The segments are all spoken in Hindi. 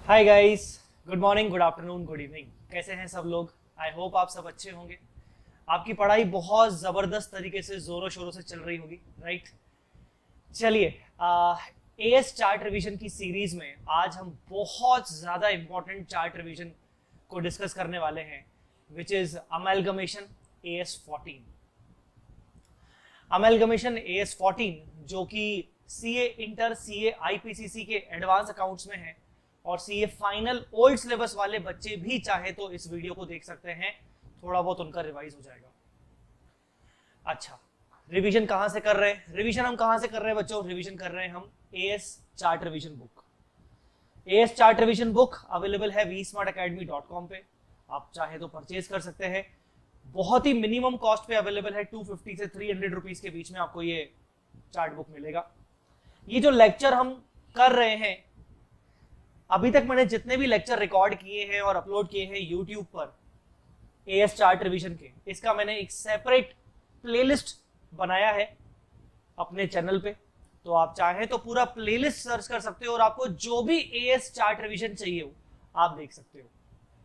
Hi guys, good morning, good afternoon, good evening. कैसे हैं सब लोग? आई होप आप सब अच्छे होंगे। आपकी पढ़ाई बहुत ज़बरदस्त तरीके से ज़ोरों शोरों से चल रही होगी, राइट? चलिए, एएस चार्ट रिवीजन की सीरीज में आज हम बहुत ज़्यादा इंपॉर्टेंट चार्ट रिवीजन को डिस्कस करने वाले हैं, which is amalgamation AS14। Amalgamation AS14 जो कि CA इंटर, CA IPCC के एडवांस अकाउंट्स में है और CA फाइनल ओल्ड सिलेबस वाले बच्चे भी चाहे तो इस वीडियो को देख सकते हैं, थोड़ा बहुत उनका रिवाइज हो जाएगा। अच्छा, रिवीजन कहां से कर रहे हैं? रिवीजन हम कहां से कर रहे हैं बच्चों? रिवीजन कर रहे हैं हम as chart revision book. As chart revision book available है vsmartacademy.com पे, आप चाहे तो परचेज कर सकते हैं। बहुत ही मिनिमम कॉस्ट पे अवेलेबल है, 250 से 300 रुपीज के बीच में आपको ये चार्ट बुक मिलेगा। ये जो लेक्चर हम कर रहे हैं, अभी तक मैंने जितने भी लेक्चर रिकॉर्ड किए हैं और अपलोड किए हैं यूट्यूब पर एएस चार्ट रिवीजन के, इसका मैंने एक सेपरेट प्लेलिस्ट बनाया है अपने चैनल पे, तो आप चाहें तो पूरा प्लेलिस्ट सर्च कर सकते हो और आपको जो भी एएस चार्ट रिवीजन चाहिए हो आप देख सकते हो।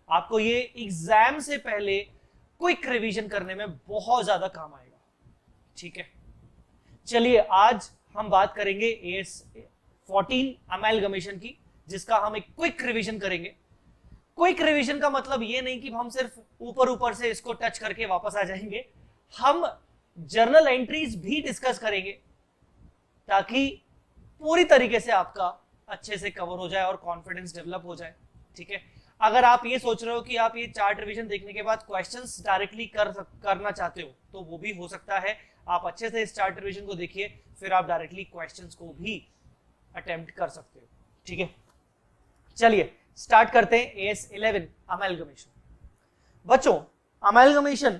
आपको ये एग्जाम से पहले क्विक रिवीजन करने में बहुत ज्यादा काम आएगा, ठीक है? चलिए, आज हम बात करेंगे AS14 अमेलगमेशन की, जिसका हम एक क्विक रिवीजन करेंगे। क्विक रिवीजन का मतलब ये नहीं कि हम सिर्फ ऊपर ऊपर से इसको टच करके वापस आ जाएंगे, हम जर्नल एंट्रीज भी डिस्कस करेंगे ताकि पूरी तरीके से आपका अच्छे से कवर हो जाए और कॉन्फिडेंस डेवलप हो जाए, ठीक है? अगर आप ये सोच रहे हो कि आप ये चार्ट रिवीजन देखने के बाद क्वेश्चंस डायरेक्टली करना चाहते हो तो वो भी हो सकता है। आप अच्छे से इस चार्ट रिवीजन को देखिए, फिर आप डायरेक्टली क्वेश्चंस को भी अटेम्प्ट कर सकते हो, ठीक है? चलिए स्टार्ट करते हैं AS11 अमेलगमेशन। बच्चों, अमेलगमेशन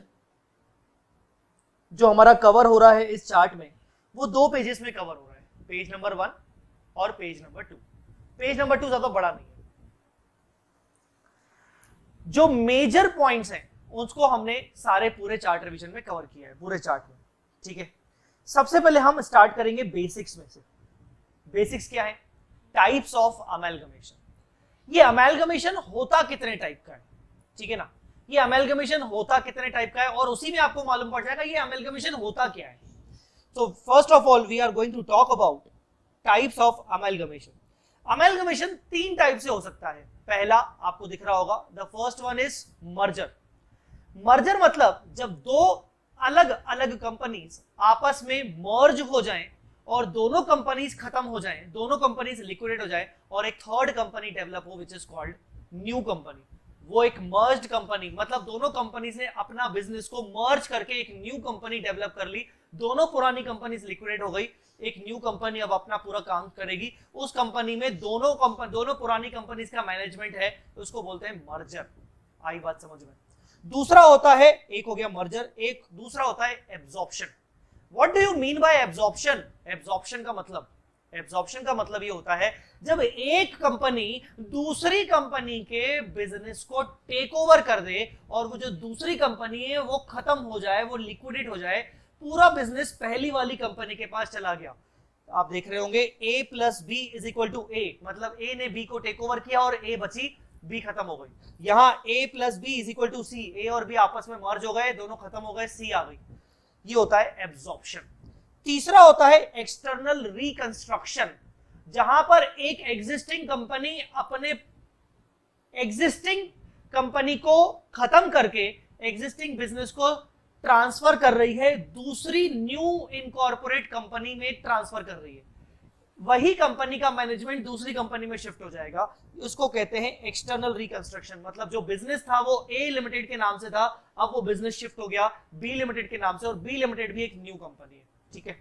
जो हमारा कवर हो रहा है इस चार्ट में, वो दो पेजेस में कवर हो रहा है, पेज नंबर 1 और पेज नंबर 2। पेज नंबर 2 ज्यादा बड़ा नहीं है। जो मेजर पॉइंट्स हैं उसको हमने सारे पूरे चार्ट रिवीजन में कवर किया है, पूरे चार्ट में, ठीक है? सबसे पहले हम स्टार्ट करेंगे बेसिक्स में से। बेसिक्स क्या है? Types of amalgamation. ये अमेलगमेशन होता कितने टाइप का है, ठीक है ना? ये अमेलगमेशन होता कितने टाइप का है और उसी में आपको मालूम पड़ जाएगा ये अमेलगमेशन होता क्या है। तो first of all we are going to talk about types of amalgamation. Amalgamation 3 type से हो सकता है। पहला आपको दिख रहा होगा, the first one is merger. Merger मतलब जब दो अलग अलग कंपनीज आपस में मर्ज हो जाएं और दोनों कंपनीज खत्म हो जाएं, दोनों कंपनीज लिक्विडेट हो जाए और एक थर्ड कंपनी डेवलप हो, विच इज कॉल्ड न्यू कंपनी। वो एक मर्ज्ड कंपनी, मतलब दोनों कंपनीज ने अपना बिजनेस को मर्ज करके एक न्यू कंपनी डेवलप कर ली। दोनों पुरानी कंपनीज लिक्विडेट हो गई, एक न्यू कंपनी अब अपना पूरा काम करेगी। उस कंपनी में दोनों पुरानी कंपनीज का मैनेजमेंट है, उसको बोलते हैं मर्जर। आई बात समझ में? दूसरा होता है, एक हो गया मर्जर, एक दूसरा होता है absorption. What do you mean by absorption? Absorption का मतलब ये होता है जब एक कंपनी दूसरी कंपनी के बिजनेस को टेक ओवर कर दे और वो जो दूसरी कंपनी है वो खत्म हो जाए, वो लिक्विडेट हो जाए, पूरा बिजनेस पहली वाली कंपनी के पास चला गया। आप देख रहे होंगे A + B = A, मतलब A ने B को टेक ओवर किया और A बची, B खत्म हो गई। यहाँ A + B = C, A और B आपस में मर्ज हो गए, दोनों खत्म हो गए, C आ गई। ये होता है एब्जॉर्प्शन। तीसरा होता है एक्सटर्नल रिकंस्ट्रक्शन, जहां पर एक एग्जिस्टिंग कंपनी अपने एग्जिस्टिंग कंपनी को खत्म करके एग्जिस्टिंग बिजनेस को ट्रांसफर कर रही है, दूसरी न्यू इनकॉर्पोरेट कंपनी में ट्रांसफर कर रही है। वही कंपनी का मैनेजमेंट दूसरी कंपनी में शिफ्ट हो जाएगा, उसको कहते हैं एक्सटर्नल रिकंस्ट्रक्शन। मतलब जो बिजनेस था वो A लिमिटेड के नाम से था, अब वो बिजनेस शिफ्ट हो गया B लिमिटेड के नाम से, और B लिमिटेड भी एक न्यू कंपनी है, ठीक है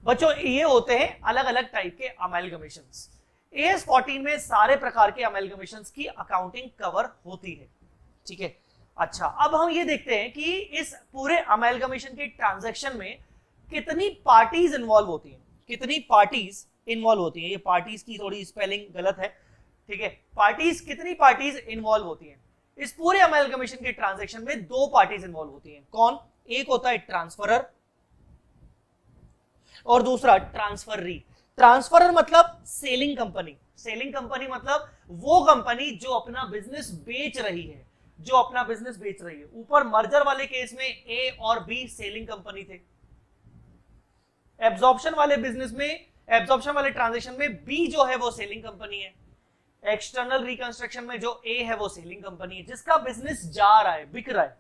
बच्चों? ये होते हैं अलग अलग टाइप के अमेलगमेशंस। AS14 में सारे प्रकार के अमेलगमेशंस की अकाउंटिंग कवर होती है, ठीक है? अच्छा, अब हम ये देखते हैं कि इस पूरे अमेलगमेशन के ट्रांजैक्शन में कितनी पार्टीज इन्वॉल्व होती हैं, कितनी पार्टीज इन्वॉल्व होती है। ये पार्टीज की थोड़ी स्पेलिंग गलत है, ठीक है? कितनी पार्टीज इन्वॉल्व होती हैं इस पूरे अमेलगमेशन के ट्रांजैक्शन में? 2 पार्टीज इन्वॉल्व होती हैं। कौन? एक होता है ट्रांसफरर और दूसरा ट्रांसफररी। ट्रांसफरर मतलब सेलिंग कंपनी, सेलिंग कंपनी मतलब वो कंपनी जो अपना बिजनेस बेच रही है, जो अपना बिजनेस बेच रही है। ऊपर मर्जर वाले केस में ए और बी सेलिंग कंपनी थे, एब्जॉर्प्शन वाले बिजनेस में, एब्जॉर्प्शन वाले ट्रांजेक्शन में बी जो है वो सेलिंग कंपनी है, एक्सटर्नल रिकंस्ट्रक्शन में जो ए है वो सेलिंग कंपनी है, जिसका बिजनेस जा रहा है, बिक रहा है,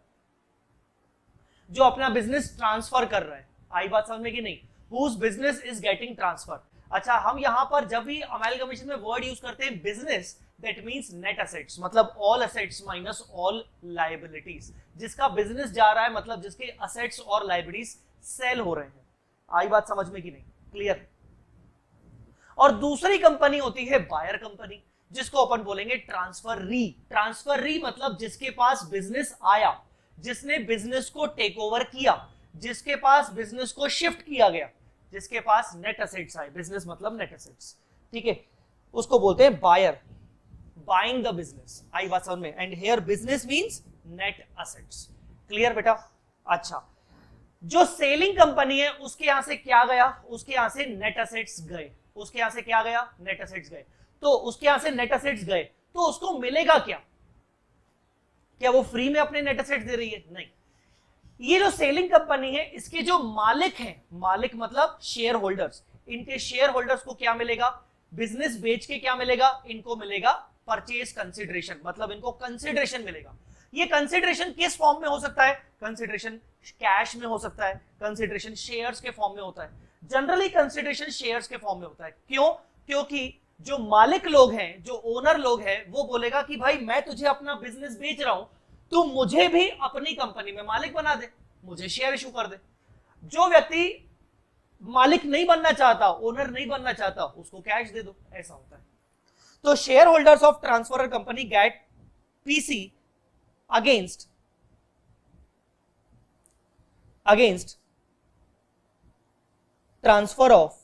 जो अपना बिजनेस ट्रांसफर कर रहा है। आई बात समझ में कि नहीं? whose business is getting transfer। अच्छा, हम यहां पर जब भी अमेलगमेशन में वर्ड यूज करते हैं business, that means net assets, मतलब all assets minus all liabilities, जिसका बिजनेस जा रहा है मतलब जिसके एसेट्स और लायबिलिटीज सेल हो रहे हैं। आई बात समझ में कि नहीं? क्लियर। और दूसरी कंपनी होती है बायर कंपनी, जिसको अपन बोलेंगे ट्रांसफर री मतलब जिसके पास बिजनेस आया, जिसने बिजनेस को टेक ओवर किया, जिसके पास बिजनेस को शिफ्ट किया गया, जिसके पास नेट एसेट्स आए, बिजनेस मतलब नेट एसेट्स, ठीक है, उसको बोलते हैं बायर, बाइंग द बिजनेस। आई बात समझ में? And here business means net assets. Clear बेटा? अच्छा, जो सेलिंग कंपनी है उसके यहां से क्या गया? उसके यहां से नेट एसेट्स गए। उसके यहां से क्या गया? नेट एसेट्स गए। तो उसके यहां से नेट एसेट्स गए तो उसको मिलेगा क्या? क्या वो फ्री में अपने नेट एसेट्स दे रही है? नहीं। ये जो सेलिंग कंपनी है इसके जो मालिक हैं, मालिक मतलब शेयर होल्डर्स, इनके शेयर होल्डर्स को क्या मिलेगा? बिजनेस बेच के क्या मिलेगा? इनको मिलेगा परचेज कंसिडरेशन, मतलब इनको कंसिडरेशन मिलेगा। ये कंसिडरेशन किस फॉर्म में हो सकता है? कंसिडरेशन कैश में हो सकता है, कंसिडरेशन शेयर्स के फॉर्म में होता है। जनरली कंसिडरेशन शेयर्स के फॉर्म में होता है। क्यों? क्योंकि जो मालिक लोग हैं, जो ओनर लोग हैं, वो बोलेगा कि भाई मैं तुझे अपना बिजनेस बेच रहा हूं, तू मुझे भी अपनी कंपनी में मालिक बना दे, मुझे शेयर इशू कर दे। जो व्यक्ति मालिक नहीं बनना चाहता, ओनर नहीं बनना चाहता, उसको कैश दे दो, ऐसा होता है। तो share holders of transferor company get PC against transfer of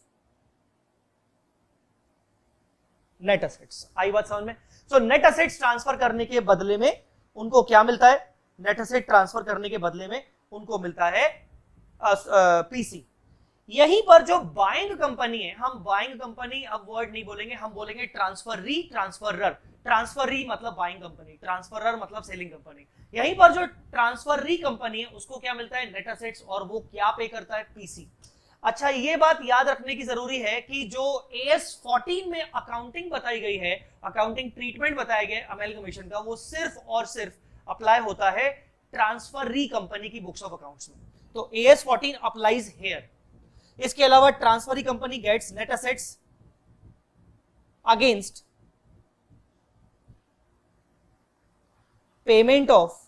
net assets. आई बात समझ में? सो नेट एसेट्स ट्रांसफर करने के बदले में उनको क्या मिलता है? नेट एसेट ट्रांसफर करने के बदले में उनको मिलता है पीसी। यहीं पर जो बाइंग कंपनी है, हम बाइंग कंपनी अब वर्ड नहीं बोलेंगे, हम बोलेंगे ट्रांसफर ट्रांसफरर। ट्रांसफर मतलब बाइंग कंपनी, ट्रांसफरर मतलब सेलिंग कंपनी। यहीं पर जो ट्रांसफर कंपनी है उसको क्या मिलता है? नेट एसेट्स, और वो क्या पे करता है? पीसी। अच्छा, ये बात याद रखने की जरूरी है कि जो AS 14 में अकाउंटिंग बताई गई है, अकाउंटिंग ट्रीटमेंट बताया गया अमेलगमेशन का, वो सिर्फ और सिर्फ अप्लाई होता है ट्रांसफर कंपनी की बुक्स ऑफ अकाउंट्स में। तो AS 14 अप्लाइज हियर। इसके अलावा transfer company gets net assets against payment of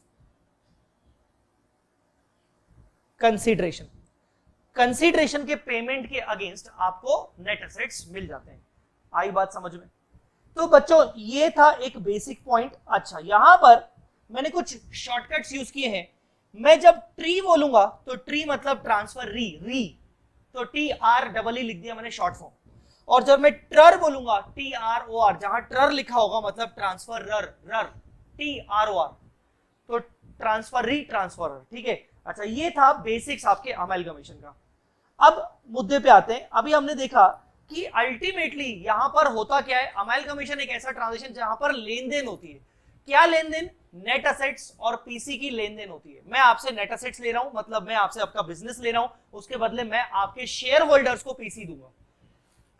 consideration. Consideration के पेमेंट के अगेंस्ट आपको नेट एसेट्स मिल जाते हैं। आई बात समझ में? तो बच्चों ये था एक बेसिक पॉइंट। अच्छा, यहां पर मैंने कुछ शॉर्टकट्स यूज किए हैं। मैं जब ट्री बोलूंगा तो ट्री मतलब ट्रांसफर री, तो TREE लिख दिया मैंने शॉर्ट फॉर्म। और जब मैं ट्रर बोलूंगा TROR, जहां ट्रर लिखा होगा मतलब ट्रांसफर रर TROR, तो ट्रांसफर ट्रांसफरर। ठीक है। अच्छा, ये था बेसिक्स आपके अमेलगमेशन का। अब मुद्दे पे आते हैं। अभी हमने देखा कि अल्टीमेटली यहां पर होता क्या है, अमेलगमेशन एक ऐसा ट्रांजेक्शन जहां पर लेन देन होती है। क्या लेन देन? नेट एसेट्स और पीसी की लेन देन होती है। मैं आपसे नेट एसेट्स ले रहा हूं, मतलब मैं आपसे आपका बिजनेस ले रहा हूं, उसके बदले मैं आपके शेयर होल्डर्स को पीसी दूंगा।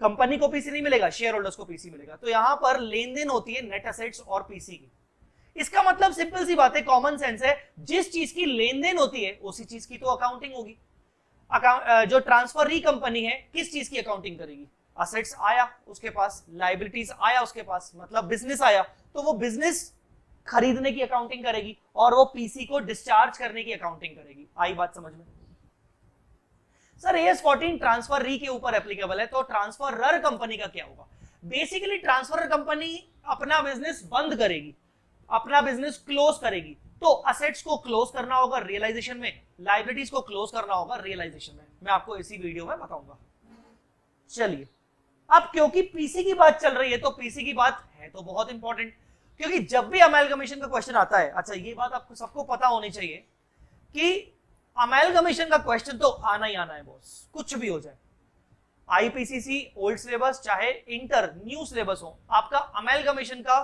कंपनी को पीसी नहीं मिलेगा, शेयर होल्डर्स को पीसी मिलेगा। तो यहां पर लेन देन होती है नेट एसेट्स और पीसी की। इसका मतलब सिंपल सी बात है, कॉमन सेंस है, जिस चीज की लेन देन होती है उसी चीज की तो अकाउंटिंग होगी। जो ट्रांसफर कंपनी है किस चीज की अकाउंटिंग करेगी? असेट्स आया उसके पास, लायबिलिटीज आया उसके पास, मतलब बिजनेस आया, तो वो बिजनेस खरीदने की अकाउंटिंग करेगी और वो पीसी को डिस्चार्ज करने की अकाउंटिंग करेगी। आई बात समझ में? सर AS 14 ट्रांसफर के ऊपर एप्लीकेबल है, तो ट्रांसफरर कंपनी का क्या होगा? बेसिकली ट्रांसफरर कंपनी अपना बिजनेस बंद करेगी, अपना बिजनेस क्लोज करेगी। तो असेट्स को क्लोज करना होगा रियलाइजेशन में, लायबिलिटीज को क्लोज करना होगा रियलाइजेशन में। मैं आपको इसी वीडियो में बताऊंगा। चलिए, अब क्योंकि पीसी की बात चल रही है तो पीसी की बात है तो बहुत इंपॉर्टेंट, क्योंकि जब भी अमेलगमेशन का क्वेश्चन आता है, अच्छा ये बात आपको सबको पता होनी चाहिए कि अमेलगमेशन का क्वेश्चन तो आना ही आना है बॉस, कुछ भी हो जाए। आईपीसीसी ओल्ड सिलेबस चाहे इंटर न्यू सिलेबस हो, आपका अमेलगमेशन का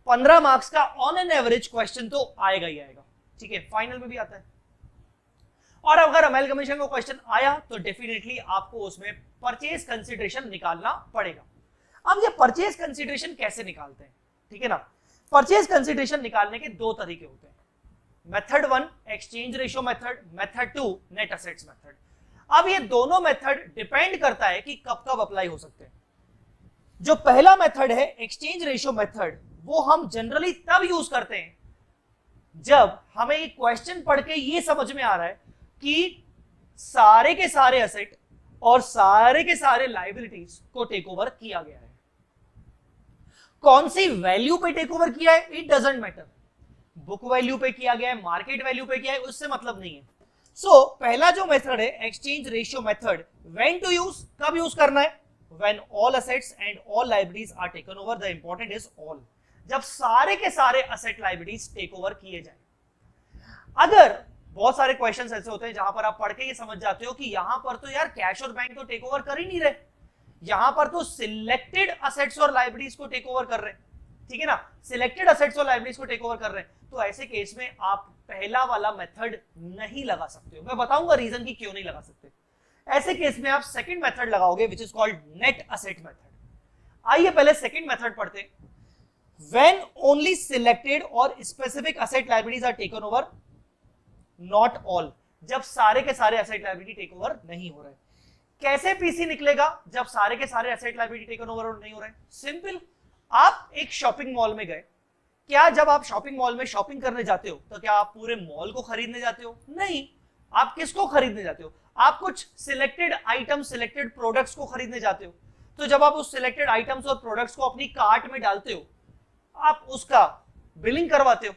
15 मार्क्स का ऑन एन एवरेज क्वेश्चन तो आएगा ही आएगा, ठीक है, फाइनल में भी आता है। और अगर अमेलगमेशन का क्वेश्चन आया तो डेफिनेटली आपको उसमें परचेज कंसीडरेशन निकालना पड़ेगा। अब ये परचेज कंसीडरेशन कैसे निकालते हैं, ठीक है ना। परचेज कंसीडरेशन निकालने के दो तरीके होते हैं, method 1 exchange ratio method, method 2 net assets method. अब ये दोनों मेथड डिपेंड करता है कि कब कब अप्लाई हो सकते हैं। जो पहला मेथड है एक्सचेंज रेशियो मेथड, वो हम जनरली तब यूज करते हैं जब हमें ये क्वेश्चन पढ़ के ये समझ में आ रहा है कि सारे के सारे एसेट और सारे के सारे लायबिलिटीज को टेक ओवर किया गया है। कौन सी वैल्यू पे टेक ओवर किया है it doesn't matter, book value पे किया गया है, मार्केट वैल्यू पे किया है, उससे मतलब नहीं है। सो पहला जो मेथड है exchange ratio method, when to use, कब यूज करना है, when all assets and all liabilities are taken over, the important is all, जब सारे के सारे असेट लायबिलिटीज टेक ओवर किए जाए। अगर बहुत सारे क्वेश्चंस ऐसे होते हैं जहां पर आप पढ़ के ये समझ जाते हो कि यहां पर तो यार कैश और बैंक तो टेक ओवर कर ही नहीं रहे, यहां पर तो सिलेक्टेड असेट्स और लायबिलिटीज को टेक ओवर कर रहे हैं, ठीक है ना, सिलेक्टेड असेट्स और लायबिलिटीज को टेक ओवर कर रहे हैं, तो ऐसे केस में आप पहला वाला मेथड नहीं लगा सकते हो। मैं बताऊंगा रीजन कि क्यों नहीं लगा सकते। ऐसे केस में आप सेकंड मेथड लगाओगे which is called net asset method. आइए पहले सेकंड मेथड पढ़ते हैं। व्हेन ओनली सिलेक्टेड और specific asset liabilities are taken over, not all, जब सारे के सारे असेट लायबिलिटी टेक ओवर नहीं हो रहे। कैसे पीसी निकलेगा जब सारे के सारे असेट लायबिलिटी टेकन ओवर नहीं हो रहे? सिंपल, आप एक शॉपिंग मॉल में गए, क्या जब आप शॉपिंग मॉल में शॉपिंग करने जाते हो तो क्या आप पूरे मॉल को खरीदने जाते हो? नहीं। आप किसको खरीदने जाते हो? आप कुछ सिलेक्टेड आइटम, सिलेक्टेड प्रोडक्ट्स को खरीदने जाते हो। तो जब आप उस सिलेक्टेड आइटम्स और प्रोडक्ट्स को अपनी कार्ट में डालते हो, आप उसका बिलिंग करवाते हो,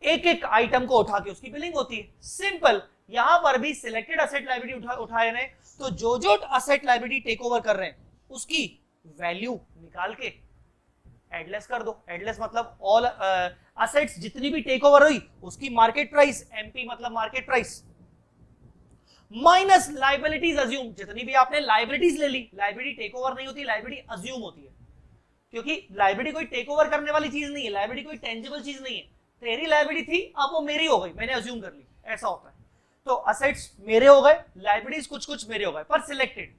एक एक आइटम को उठा के उसकी बिलिंग होती है। सिंपल, यहां पर भी सिलेक्टेड असेट लायबिलिटी उठाए रहे, तो जो जो असेट लायबिलिटी टेक ओवर कर रहे हैं उसकी वैल्यू निकाल के एडलेस कर दो। एडलेस मतलब ऑल असेट्स जितनी भी टेक ओवर हुई उसकी मार्केट प्राइस, एमपी मतलब market price, minus liabilities assume, जितनी भी आपने लायबिलिटीज ले ली, लायबिलिटी टेक ओवर नहीं होती, लायबिलिटी अज्यूम होती है, क्योंकि लायबिलिटी कोई टेक ओवर करने वाली चीज नहीं है, लायबिलिटी कोई टेंजिबल चीज नहीं है। तेरी लायबिलिटी थी, अब वो मेरी हो गई, मैंने अज्यूम कर ली, ऐसा होता है। तो असेट्स मेरे हो गए, लायबिलिटीज कुछ कुछ मेरे हो गए, पर सिलेक्टेड,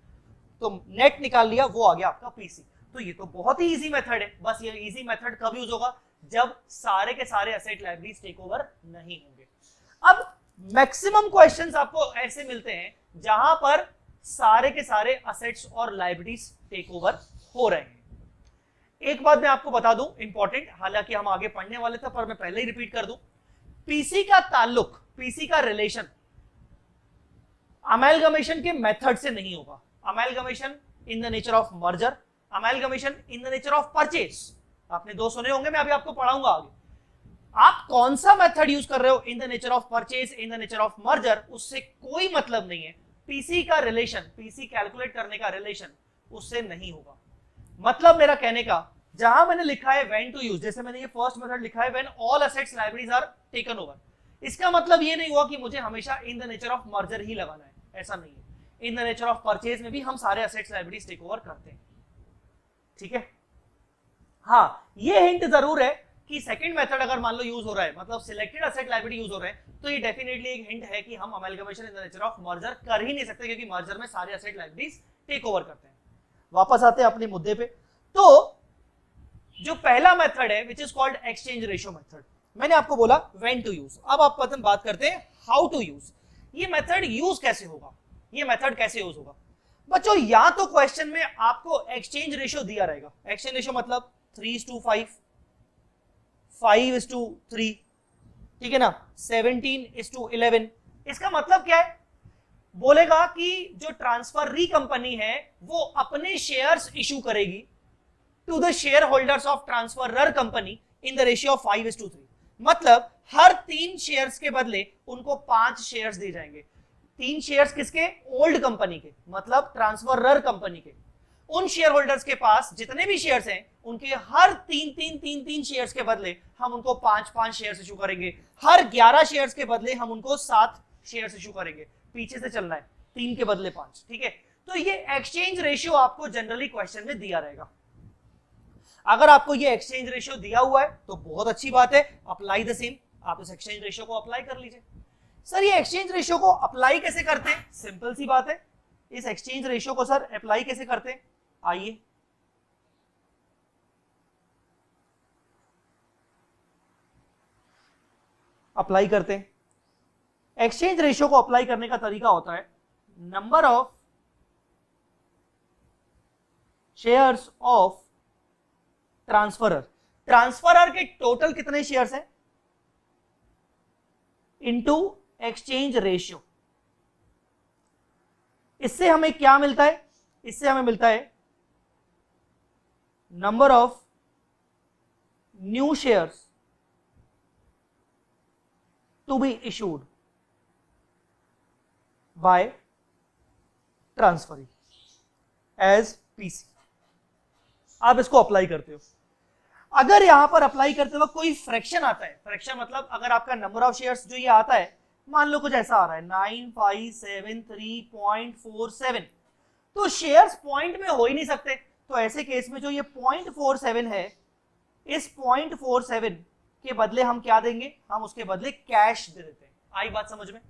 तो नेट निकाल लिया, वो आ गया आपका पीसी। तो ये तो बहुत ही इजी मेथड है। बस ये इजी मेथड कब यूज होगा? जब सारे के सारे एसेट लायबिलिटीज टेक ओवर नहीं होंगे। अब मैक्सिमम क्वेश्चंस आपको ऐसे मिलते हैं जहां पर सारे के सारे असेट्स और लायबिलिटीज टेक ओवर हो रहे हैं। एक बात मैं आपको बता दूं इंपॉर्टेंट, हालांकि हम आगे पढ़ने वाले थे पर मैं पहले ही रिपीट कर दूं, पीसी का ताल्लुक, पीसी का रिलेशन अमेलगमेशन के मेथड से नहीं होगा। Amalgamation in the nature of merger, amalgamation in the nature of purchase. आपने दो सुने होंगे, मैं अभी आपको पढ़ाऊंगा आगे। आप कौन सा मेथड यूज कर रहे हो, इन the nature of purchase, in the nature of merger, उससे कोई मतलब नहीं है। पीसी का रिलेशन, पीसी कैलकुलेट करने का रिलेशन उससे नहीं होगा। मतलब मेरा कहने का, जहां मैंने लिखा है व्हेन टू यूज, जैसे मैंने ये फर्स्ट मेथड लिखा है when all assets liabilities are taken over, इसका मतलब ये नहीं हुआ कि मुझे हमेशा in the nature of merger ही लगाना है, ऐसा नहीं है। In the nature of purchase में भी हम सारे असेट्स लायबिलिटीज टेक ओवर करते हैं, ठीक है। हाँ, ये हिंट जरूर है कि सेकंड मेथड अगर मान लो यूज हो रहा है, मतलब सिलेक्टेड असेट लायबिलिटी यूज हो रहे हैं, तो ये डेफिनेटली एक हिंट है कि हम amalgamation in the nature of merger कर ही नहीं सकते, क्योंकि मर्जर में सारे असेट लायबिलिटीज टेक ओवर करते हैं। वापस आते हैं अपने मुद्दे पे। तो जो पहला मेथड है which is called exchange ratio method, मैंने आपको बोला व्हेन टू यूज। अब आप पता बात करते हैं हाउ टू यूज। ये मेथड यूज कैसे होगा, ये मेथड कैसे यूज होगा? बच्चों, या तो क्वेश्चन में आपको एक्सचेंज रेशियो दिया रहेगा, एक्सचेंज रेशियो मतलब 3:5, 5:3, ठीक है ना, 17:11। इसका मतलब क्या है? बोलेगा कि जो ट्रांसफर री कंपनी है वो अपने शेयर्स इशू करेगी to the share holders of transferor company in the ratio of 5:3। मतलब हर 3 शेयर्स के बदले उनको 5 शेयर्स दिए जाएंगे। 3 शेयर्स किसके? ओल्ड कंपनी के, मतलब ट्रांसफरर कंपनी के। उन शेयर होल्डर्स के पास जितने भी शेयर्स हैं उनके हर 3 शेयर्स के बदले हम उनको 5 शेयर्स इशू करेंगे। हर 11 शेयर्स के बदले हम उनको 7 शेयर्स इशू करेंगे। पीछे से चलना है, 3 के बदले 5, ठीक है। तो ये एक्सचेंज रेशियो आपको जनरली क्वेश्चन में दिया रहेगा। अगर आपको ये एक्सचेंज रेशियो दिया हुआ है तो बहुत अच्छी बात है, अप्लाई द सेम, आप इस एक्सचेंज रेशियो को अप्लाई कर लीजिए। सर ये एक्सचेंज रेशियो को अप्लाई कैसे करते हैं? सिंपल सी बात है, इस एक्सचेंज रेशियो को सर अप्लाई कैसे करते हैं, आइए अप्लाई करते हैं। एक्सचेंज रेशियो को अप्लाई करने का तरीका होता है number of shares of transferor, transferor के टोटल कितने शेयर्स हैं इनटू एक्सचेंज रेशियो। इससे हमें क्या मिलता है? इससे हमें मिलता है number of new shares to be issued by transferee as PC. आप इसको अप्लाई करते हो। अगर यहां पर अप्लाई करते वक्त कोई फ्रैक्शन आता है, फ्रैक्शन मतलब अगर आपका नंबर ऑफ शेयर्स जो ये आता है, मान लो कुछ ऐसा आ रहा है 9573.47, तो शेयर्स पॉइंट में हो ही नहीं सकते। तो ऐसे केस में जो ये 0.47 है, इस 0.47 के बदले हम क्या देंगे? हम उसके बदले कैश दे देते हैं। आई बात समझ में?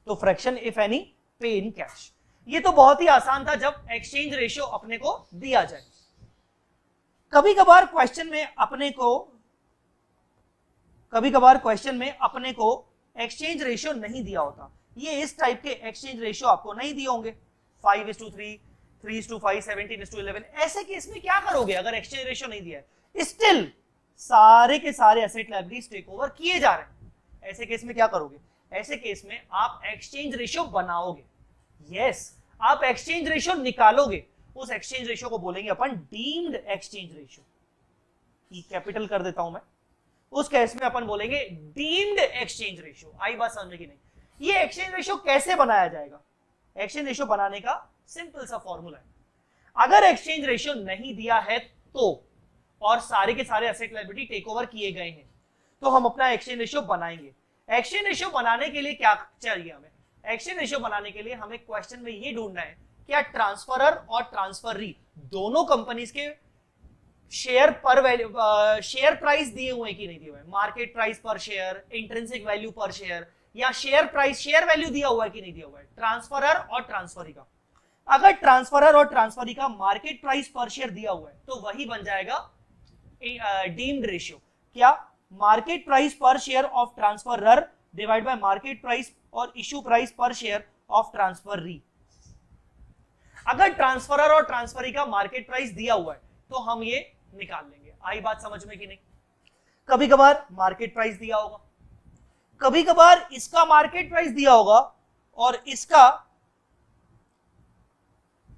तो फ्रैक्शन इफ एनी पे इन कैश। ये तो बहुत ही आसान था जब एक्सचेंज रेशियो अपने को दिया जाए। कभी कभार क्वेश्चन में अपने को एक्सचेंज रेशियो नहीं दिया होता। ये इस टाइप के एक्सचेंज रेशियो आपको नहीं दिए होंगे, 5:3, 3:5, 17:11। ऐसे केस में क्या करोगे अगर एक्सचेंज रेशियो नहीं दिया है? स्टिल सारे के सारे एसेट लायबिलिटीज टेक ओवर किए जा रहे हैं। ऐसे केस में क्या करोगे? ऐसे केस में आप एक्सचेंज रेशियो बनाओगे। यस, आप एक्सचेंज रेशियो निकालोगे। उस एक्सचेंज रेशियो को बोलेंगे अपन डीम्ड एक्सचेंज रेशियो। ई कैपिटल कर देता हूं मैं। उस केस में अपन बोलेंगे डीम्ड एक्सचेंज रेशियो। आई बात समझने की नहीं? ये एक्सचेंज रेशियो कैसे बनाया जाएगा? एक्सचेंज रेशियो बनाने का सिंपल सा फॉर्मूला है। अगर एक्सचेंज रेशियो नहीं दिया है तो, और सारे के सारे एसेट लायबिलिटी टेक ओवर किए गए हैं, तो हम अपना एक्सचेंज रेशियो बनाएंगे। एक्सचेंज रेशियो बनाने के लिए क्या चाहिए हमें? एक्सचेंज रेशियो बनाने के लिए हमें क्वेश्चन में ये ढूंढना है क्या ट्रांसफरर और ट्रांसफरी दोनों कंपनीज के शेयर पर वैल्यू, शेयर प्राइस दिए हुए कि नहीं दिए हुए, मार्केट प्राइस पर शेयर, इंट्रिंसिक वैल्यू पर शेयर, या शेयर प्राइस, शेयर वैल्यू दिया हुआ है कि नहीं दिया हुआ है, ट्रांसफरर और ट्रांसफरी का। अगर ट्रांसफरर और ट्रांसफरी का मार्केट प्राइस पर शेयर दिया हुआ है तो वही बन जाएगा डीम्ड रेशियो। क्या? मार्केट प्राइस पर share of transferor divide by market price और इशू प्राइस पर शेयर ऑफ ट्रांसफरी। अगर ट्रांसफरर और ट्रांसफरी का मार्केट प्राइस दिया हुआ है तो हम ये निकाल लेंगे। आई बात समझ में कि नहीं? कभी कभार मार्केट प्राइस दिया होगा, कभी कभार इसका मार्केट प्राइस दिया होगा और इसका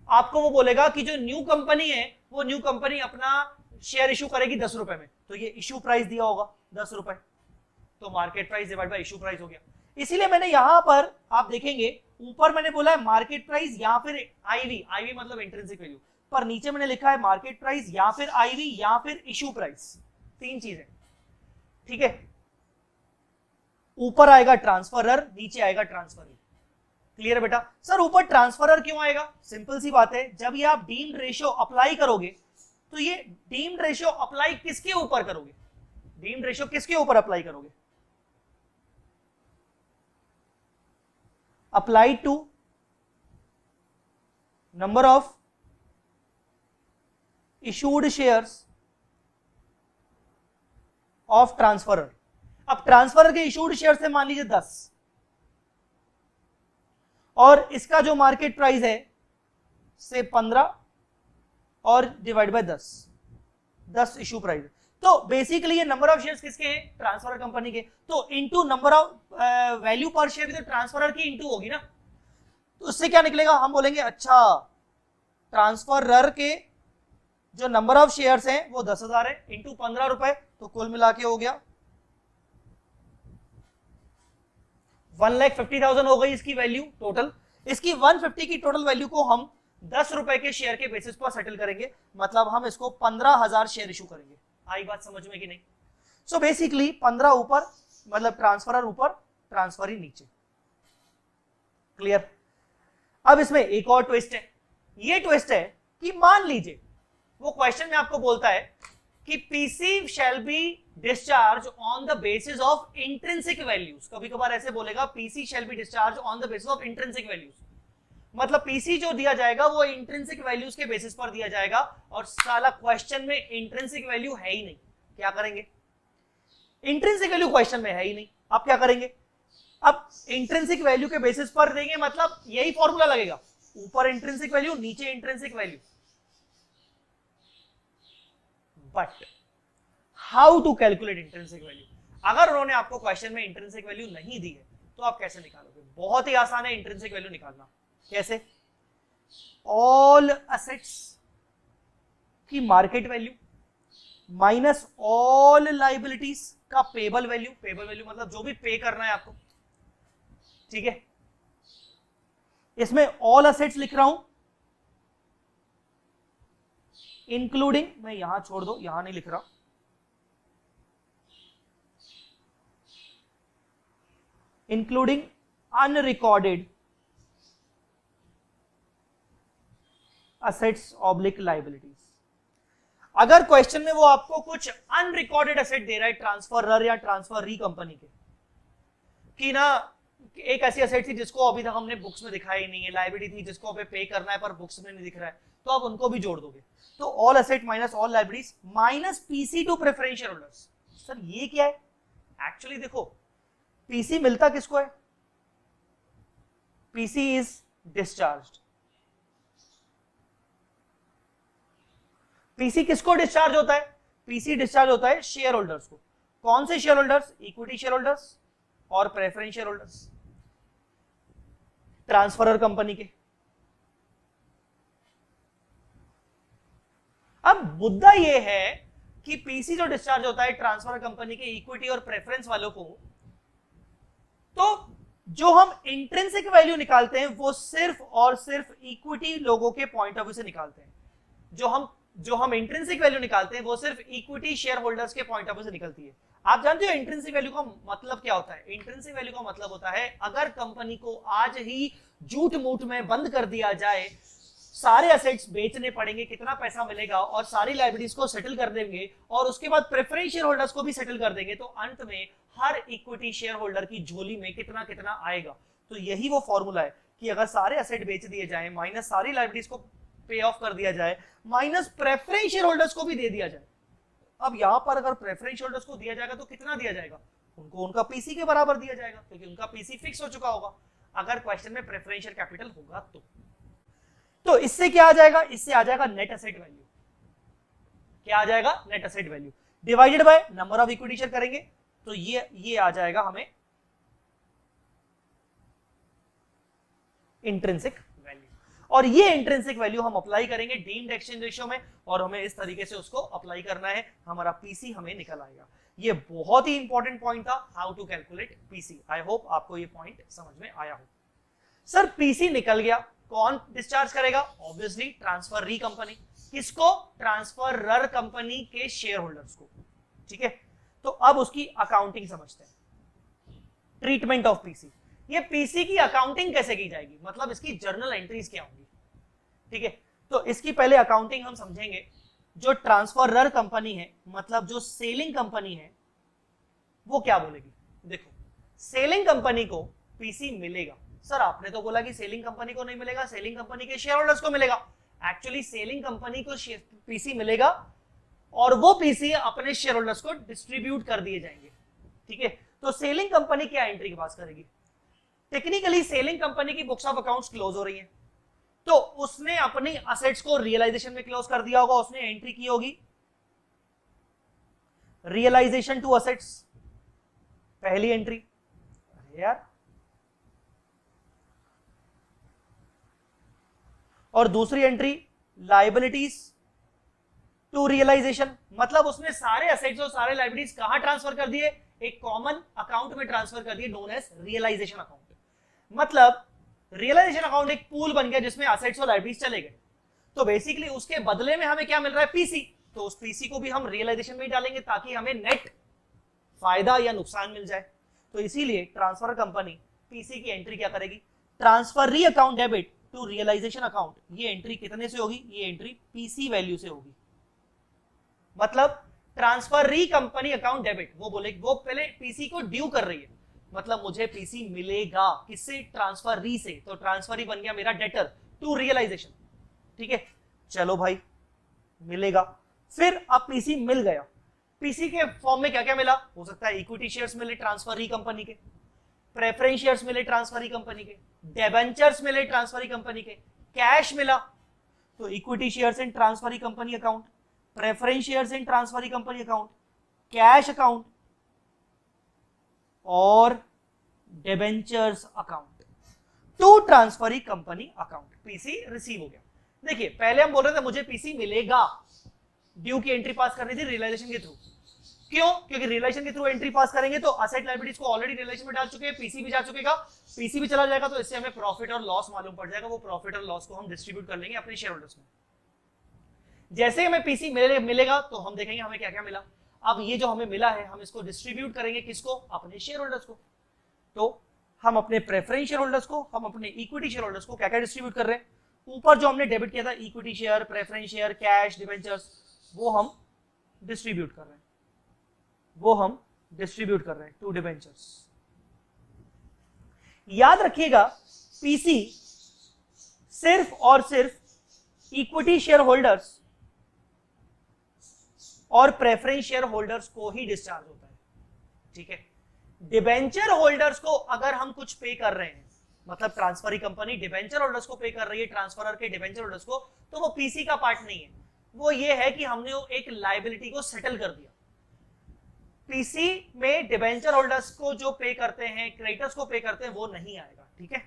आपको वो बोलेगा कि जो न्यू कंपनी है वो न्यू कंपनी अपना शेयर इशू करेगी 10 रुपए में, तो ये इशू प्राइस दिया होगा 10 रुपए, तो market price divide by issue price हो गया। इसीलिए मैंने यहां पर आप देखेंगे ऊपर मैंने बोला है मार्केट प्राइस या फिर आईवी मतलब इंट्रिंसिक वैल्यू, पर नीचे मैंने लिखा है मार्केट प्राइस या फिर आईवी या फिर इशू प्राइस, तीन चीजें। ठीक है, ऊपर आएगा ट्रांसफरर, नीचे आएगा ट्रांसफरी। क्लियर है बेटा? सर ऊपर ट्रांसफरर क्यों आएगा? सिंपल सी बात है, जब ये आप डीम्ड रेशियो अप्लाई करोगे तो ये डीम्ड रेशियो अप्लाई किसके ऊपर करोगे? डीम्ड रेशियो किसके ऊपर अप्लाई करोगे? Apply to number of issued shares of transferor. अब ट्रांसफरर के इशूड शेयर से मान लीजिए 10, और इसका जो मार्केट प्राइस है से 15 और डिवाइड बाय 10 इशू प्राइस। तो बेसिकली ये नंबर ऑफ शेयर्स किसके हैं? ट्रांसफरर कंपनी के। तो इनटू नंबर ऑफ वैल्यू पर शेयर भी तो ट्रांसफरर की इनटू होगी ना, तो उससे क्या निकलेगा? हम बोलेंगे अच्छा ट्रांसफरर के जो नंबर ऑफ शेयर्स हैं वो 10,000 है, इंटू 15 रुपए, तो कुल मिला के हो गया 1,50,000 हो गई इसकी वैल्यू टोटल। इसकी 150 की टोटल वैल्यू को हम 10 रुपए के शेयर के बेसिस पर सेटल करेंगे, मतलब हम इसको 15,000 शेयर इशू करेंगे। आई बात समझ में कि नहीं? सो बेसिकली 15 ऊपर मतलब ट्रांसफरर ऊपर, ट्रांसफरी नीचे। क्लियर? अब इसमें एक और ट्विस्ट है, ये ट्विस्ट है कि मान लीजिए वो क्वेश्चन में आपको बोलता है कि PC shell be discharge on the basis of intrinsic values. कभी कभार ऐसे बोलेगा PC shell be discharge on the basis of intrinsic values, मतलब पीसी जो दिया जाएगा वो इंट्रिंसिक वैल्यूज के बेसिस पर दिया जाएगा, और साला क्वेश्चन में इंट्रिंसिक वैल्यू है ही नहीं। क्या करेंगे? इंट्रिंसिक वैल्यू क्वेश्चन में है ही नहीं, आप क्या करेंगे? अब इंट्रिंसिक वैल्यू के बेसिस पर देंगे, मतलब यही फॉर्मूला लगेगा, ऊपर इंट्रिंसिक वैल्यू नीचे intrinsic value. But how to calculate intrinsic value? अगर उन्होंने आपको क्वेश्चन में इंट्रिंसिक वैल्यू नहीं दी है तो आप कैसे निकालोगे? बहुत ही आसान है इंट्रिंसिक वैल्यू निकालना। कैसे? ऑल असेट्स की market value minus all liabilities का पेबल वैल्यू। पेबल वैल्यू मतलब जो भी पे करना है आपको, ठीक है। इसमें ऑल असेट्स लिख रहा हूं इंक्लूडिंग, मैं यहां छोड़ दो, यहां नहीं लिख रहा, including unrecorded assets oblique liabilities. अगर क्वेश्चन में वो आपको कुछ अनरिकॉर्डेड असेट दे रहा है ट्रांसफरर या ट्रांसफर कंपनी के, कि ना एक ऐसी असेट थी जिसको अभी तक हमने बुक्स में दिखाई नहीं है, लाइबिलिटी थी जिसको अभी पे करना है पर बुक्स में नहीं दिख रहा है, तो आप उनको भी जोड़ दोगे। तो all asset minus all liabilities minus PC to preference share holders. Sir ये क्या है? एक्चुअली देखो पीसी मिलता किसको है? PC is discharged. पीसी किसको डिस्चार्ज होता है? पीसी डिस्चार्ज होता है शेयर होल्डर्स को। कौन से share holders? Equity share holders और preference share holders, transferor company के। अब मुद्दा यह है कि पीसी जो डिस्चार्ज होता है ट्रांसफरर कंपनी के इक्विटी और प्रेफरेंस वालों को, तो जो हम इंट्रिंसिक वैल्यू निकालते हैं वो सिर्फ और सिर्फ इक्विटी लोगों के पॉइंट ऑफ व्यू से निकालते हैं। जो हम इंट्रिंसिक वैल्यू निकालते हैं वो सिर्फ इक्विटी शेयर होल्डर्स के पॉइंट ऑफ व्यू से निकलती है। आप जानते हो इंट्रिंसिक वैल्यू का मतलब क्या होता है? इंट्रिंसिक वैल्यू का मतलब होता है अगर कंपनी को आज ही झूठ मूठ में बंद कर दिया जाए, सारे एसेट्स बेचने पड़ेंगे, कितना पैसा मिलेगा, और सारी लायबिलिटीज को सेटल कर देंगे और उसके बाद प्रेफरेंस शेयर होल्डर्स को भी सेटल कर देंगे, तो अंत में हर इक्विटी शेयर होल्डर की झोली में कितना कितना आएगा। तो यही वो फॉर्मूला है कि अगर सारे एसेट बेच दिए जाए, माइनस सारी लायबिलिटीज को पे ऑफ कर दिया जाए, माइनस प्रेफरेंस शेयर होल्डर्स को भी दे दिया जाए। अब यहां पर अगर प्रेफरेंस होल्डर्स को दिया जाएगा तो कितना दिया जाएगा? उनको उनका पीसी के बराबर दिया जाएगा, क्योंकि उनका पीसी फिक्स हो चुका होगा अगर क्वेश्चन में प्रेफरेंशियल कैपिटल होगा तो इससे क्या आ जाएगा? इससे आ जाएगा नेट एसेट वैल्यू। क्या आ जाएगा? Net asset value divided by number of equity share करेंगे तो ये आ जाएगा हमें इंट्रिंसिक वैल्यू। और ये इंट्रिंसिक वैल्यू हम अप्लाई करेंगे डीम्ड एक्सचेंज रेशियो में, और हमें इस तरीके से उसको अप्लाई करना है, हमारा पीसी हमें निकल आएगा। ये बहुत ही इंपॉर्टेंट पॉइंट था, how to calculate PC. I hope आपको ये पॉइंट समझ में आया हो। सर पीसी निकल गया, कौन डिस्चार्ज करेगा? Obviously transfer company. किसको? ट्रांसफरर कंपनी के शेयर होल्डर्स को, ठीक है। तो अब उसकी अकाउंटिंग समझते हैं, ट्रीटमेंट ऑफ पीसी। ये पीसी की अकाउंटिंग कैसे की जाएगी, मतलब इसकी जर्नल एंट्रीज क्या होंगी, ठीक है। तो इसकी पहले अकाउंटिंग हम समझेंगे। जो ट्रांसफरर कंपनी है, मतलब जो सेलिंग कंपनी है, वो क्या बोलेगी? देखो सेलिंग कंपनी को पीसी मिलेगा। सर आपने तो बोला कि सेलिंग कंपनी को नहीं मिलेगा, सेलिंग कंपनी के शेयर होल्डर्स को मिलेगा। एक्चुअली सेलिंग कंपनी को पीसी मिलेगा और वो पीसी अपने शेयर होल्डर्स को डिस्ट्रीब्यूट कर दिए जाएंगे, ठीक है। तो सेलिंग कंपनी क्या एंट्री के पास करेगी? टेक्निकली सेलिंग कंपनी की बुक्स ऑफ अकाउंट्स क्लोज हो रही है, तो उसने अपनी असेट्स को रियलाइजेशन में क्लोज कर दिया होगा, उसने एंट्री की होगी रियलाइजेशन टू असेट्स, पहली एंट्री। अरे यार, और दूसरी एंट्री लायबिलिटीज टू रियलाइजेशन, मतलब उसने सारे असेट्स और सारे लायबिलिटीज कहां ट्रांसफर कर दिए? एक कॉमन अकाउंट में ट्रांसफर कर दिए, नोन एज रियलाइजेशन अकाउंट। मतलब रियलाइजेशन अकाउंट एक पूल बन गया जिसमें असेट्स और लायबिलिटीज चले गए। तो बेसिकली उसके बदले में हमें क्या मिल रहा है? पीसी। तो उस पीसी को भी हम रियलाइजेशन में ही डालेंगे ताकि हमें नेट फायदा या नुकसान मिल जाए। तो इसीलिए ट्रांसफर कंपनी पीसी की एंट्री क्या करेगी? Transfer account debit to realisation account, ये एंट्री कितने से होगी? ये एंट्री पीसी वैल्यू से होगी। मतलब ट्रांसफर री कंपनी अकाउंट डेबिट, वो बोले वो पहले पीसी को ड्यू कर रही है, मतलब मुझे पीसी मिलेगा किससे? ट्रांसफर री से, तो ट्रांसफर ही बन गया मेरा डेटर टू रियलाइजेशन। ठीक है, चलो भाई मिलेगा। फिर अब पीसी मिल गया, पीसी के फॉर्म में क्या क्या मिला? हो सकता है इक्विटी शेयर्स मिले ट्रांसफर ही कंपनी के, प्रेफरेंस शेयर्स मिले ट्रांसफर ही कंपनी के, डिबेंचर्स मिले ट्रांसफर ही कंपनी के, कैश मिला, तो equity shares in transferee company account, preference shares in transferee company account, cash account और debentures account to transferee company account. PC receive हो गया। देखिए पहले हम बोल रहे थे मुझे पीसी मिलेगा, ड्यू की एंट्री पास करनी थी रियलाइजेशन के थ्रू। क्यों? क्योंकि रियलाइजेशन के थ्रू एंट्री पास करेंगे तो असेट लायबिलिटीज को ऑलरेडी रियलाइजेशन में डाल चुके हैं, पीसी भी जा चुकेगा, पीसी भी चला जाएगा, तो इससे हमें प्रॉफिट और लॉस मालूम पड़ जाएगा। वो प्रॉफिट और लॉस को हम डिस्ट्रीब्यूट कर लेंगे अपने शेयर होल्डर्स में। जैसे हमें पीसी मिलेगा तो हम देखेंगे हमें क्या क्या मिला। अब ये जो हमें मिला है हम इसको डिस्ट्रीब्यूट करेंगे किसको? अपने शेयर होल्डर्स को। तो हम अपने प्रेफरेंस शेयर होल्डर्स को, हम अपने इक्विटी शेयर होल्डर्स को क्या क्या डिस्ट्रीब्यूट कर रहे हैं? ऊपर जो हमने डेबिट किया था equity share, preference share, cash, debentures, वो हम डिस्ट्रीब्यूट कर रहे हैं, वो हम डिस्ट्रीब्यूट कर रहे हैं टू डिबेंचर्स। याद रखिएगा पीसी सिर्फ और सिर्फ इक्विटी शेयर होल्डर्स और प्रेफरेंस शेयर होल्डर्स को ही डिस्चार्ज होता है। ठीक है, डिबेंचर होल्डर्स को अगर हम कुछ पे कर रहे हैं, मतलब ट्रांसफर ही कंपनी डिबेंचर होल्डर्स को पे कर रही है, ट्रांसफरर के डिबेंचर होल्डर्स को, तो वो पीसी का पार्ट नहीं है। वो ये है कि हमने एक लायबिलिटी को सेटल कर दिया। पीसी में डिबेंचर होल्डर्स को जो पे करते हैं, क्रेडिटर्स को पे करते हैं, वो नहीं आएगा। ठीक है,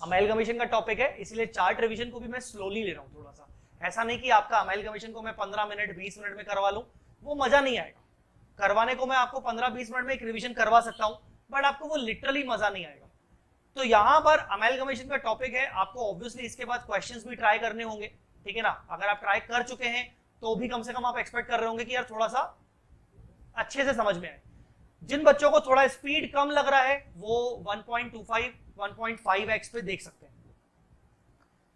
अमेलगमेशन का टॉपिक है इसलिए चार्ट रिवीजन को भी मैं स्लोली ले रहा हूं थोड़ा सा। ऐसा नहीं कि आपका अमेलगमेशन को मैं 15 मिनट 20 मिनट में करवा लूं, वो मजा नहीं आएगा। करवाने को मैं आपको 15-20 मिनट में एक रिवीजन करवा सकता हूं, बट आपको वो लिटरली मजा नहीं आएगा। तो यहां पर अमेलगमेशन का टॉपिक है, आपको ऑब्वियसली इसके बाद क्वेश्चंस भी ट्राई करने होंगे। ठीक है ना, अगर आप ट्राई कर चुके हैं तो भी कम से कम आप एक्सपेक्ट कर रहे होंगे कि यार थोड़ा सा अच्छे से समझ में आए। जिन बच्चों को थोड़ा स्पीड कम लग रहा है वो 1.25 1.5x पे देख सकते हैं।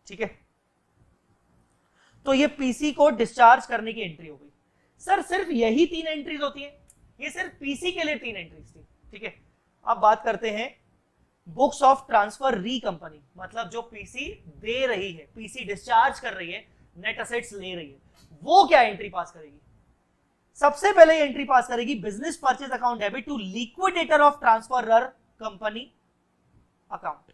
ठीक है, तो ये पीसी को डिस्चार्ज करने की एंट्री हो गई। सर सिर्फ यही 3 एंट्रीज होती हैं? ये सिर्फ पीसी के लिए 3 एंट्रीज थी। ठीक है, अब बात करते हैं बुक्स ऑफ ट्रांसफर री कंपनी, मतलब जो पीसी दे रही है, पीसी डिस्चार्ज कर रही है, नेट असेट्स ले रही है, वो क्या एंट्री पास करेगी? सबसे पहले एंट्री पास करेगी business purchase account debit to liquidator of transferor company account.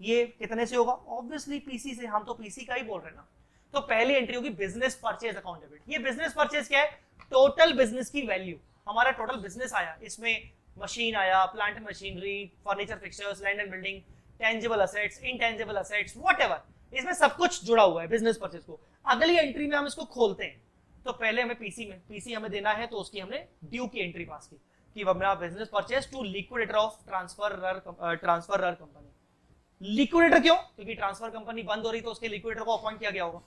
ये कितने से होगा? ऑब्वियसली पीसी से, हम तो पीसी का ही बोल रहे हैं ना। तो पहली एंट्री होगी बिजनेस परचेज अकाउंट डेबिट। ये बिजनेस परचेज क्या है? टोटल बिजनेस की वैल्यू, हमारा टोटल बिजनेस आया, इसमें मशीन आया, plant machinery, furniture fixtures, land and building, tangible assets, intangible assets, whatever, इसमें सब कुछ जुड़ा हुआ है बिजनेस परचेज को। अगली एंट्री में हम इसको खोलते हैं, तो पहले हमें पीसी हमें देना है, तो उसकी हमने ड्यू की एंट्री पास की कि हमारा business purchase to liquidator of transferor company. Liquidator क्यों? क्योंकि ट्रांसफर कंपनी बंद हो रही तो उसके लिक्विडेटर को अपॉइंट किया गया होगा।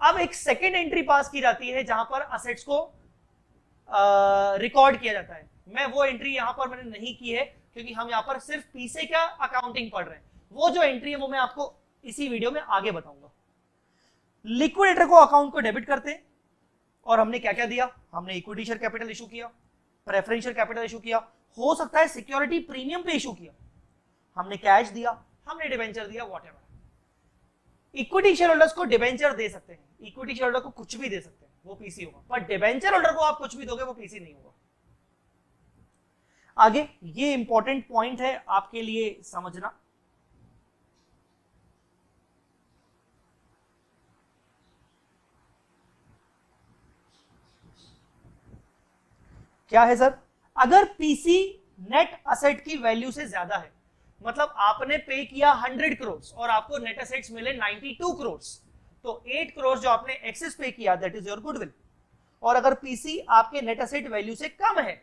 अब एक सेकेंड एंट्री पास की जाती है जहां पर असेट्स को रिकॉर्ड किया जाता है। मैं वो एंट्री यहां पर मैंने नहीं की है क्योंकि हम यहां पर सिर्फ पीसी का अकाउंटिंग पढ़ रहे हैं। वो जो एंट्री है वो मैं आपको इसी वीडियो में आगे बताऊंगा। लिक्विडेटर को अकाउंट को डेबिट करते हैं, और हमने क्या क्या दिया? हमने इक्विटी शेयर कैपिटल इशू किया, प्रेफरेंस शेयर कैपिटल इशू किया, हो सकता है सिक्योरिटी प्रीमियम पे इशू किया, हमने कैश दिया, हमने डिबेंचर दिया, व्हाटएवर। इक्विटी शेयर होल्डर्स को डिबेंचर दे सकते हैं, इक्विटी शेयर होल्डर को कुछ भी दे सकते हैं, वो पीसी होगा, पर डिबेंचर होल्डर को आप कुछ भी दोगे वो पीसी नहीं होगा। आगे ये इंपॉर्टेंट पॉइंट है आपके लिए समझना। क्या है सर? अगर पीसी नेट असेट की वैल्यू से ज्यादा है, मतलब आपने पे किया 100 करोड़ और आपको नेट असेट्स मिले 92 करोड़, तो 8 करोड़ जो आपने एक्सेस पे किया दैट इज योर गुडविल। और अगर पीसी आपके नेट असेट वैल्यू से कम है,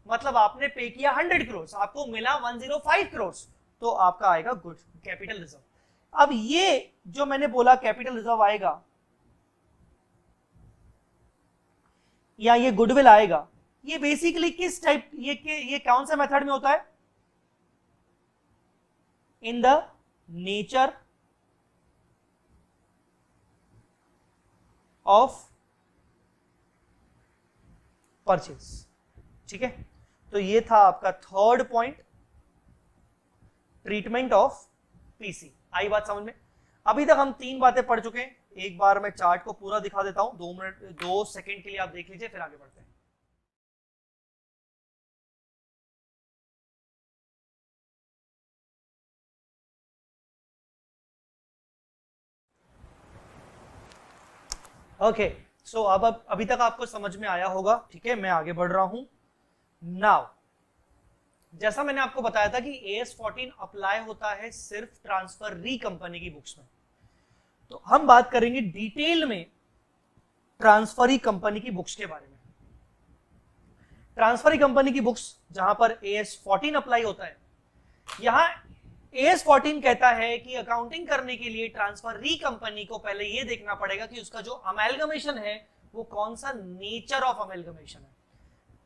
मतलब आपने पे किया 100 करोड़, आपको मिला 105 करोड़, तो आपका आएगा गुड कैपिटल रिजर्व। अब ये जो मैंने बोला कैपिटल रिजर्व आएगा या ये गुडविल आएगा, ये बेसिकली किस टाइप, ये कौन सा मेथड में होता है? In the nature of purchase. ठीक है, तो ये था आपका third point, treatment of PC. आई बात समझ में? अभी तक हम 3 बातें पढ़ चुके हैं। एक बार मैं चार्ट को पूरा दिखा देता हूं, 2 सेकंड के लिए आप देख लीजिए, फिर आगे बढ़ते हैं। ओके, सो अब अभी तक आपको समझ में आया होगा। ठीक है, मैं आगे बढ़ रहा हूं। नाउ जैसा मैंने आपको बताया था कि AS14 अप्लाई होता है सिर्फ ट्रांसफर री कंपनी की बुक्स में, तो हम बात करेंगे डिटेल में ट्रांसफरी कंपनी की बुक्स के बारे में। ट्रांसफरी कंपनी की बुक्स जहां पर AS14 अप्लाई होता है, यहां AS14 कहता है कि अकाउंटिंग करने के लिए ट्रांसफर री कंपनी को पहले यह देखना पड़ेगा कि उसका जो अमेलगमेशन है वो कौन सा नेचर ऑफ अमेलगमेशन है।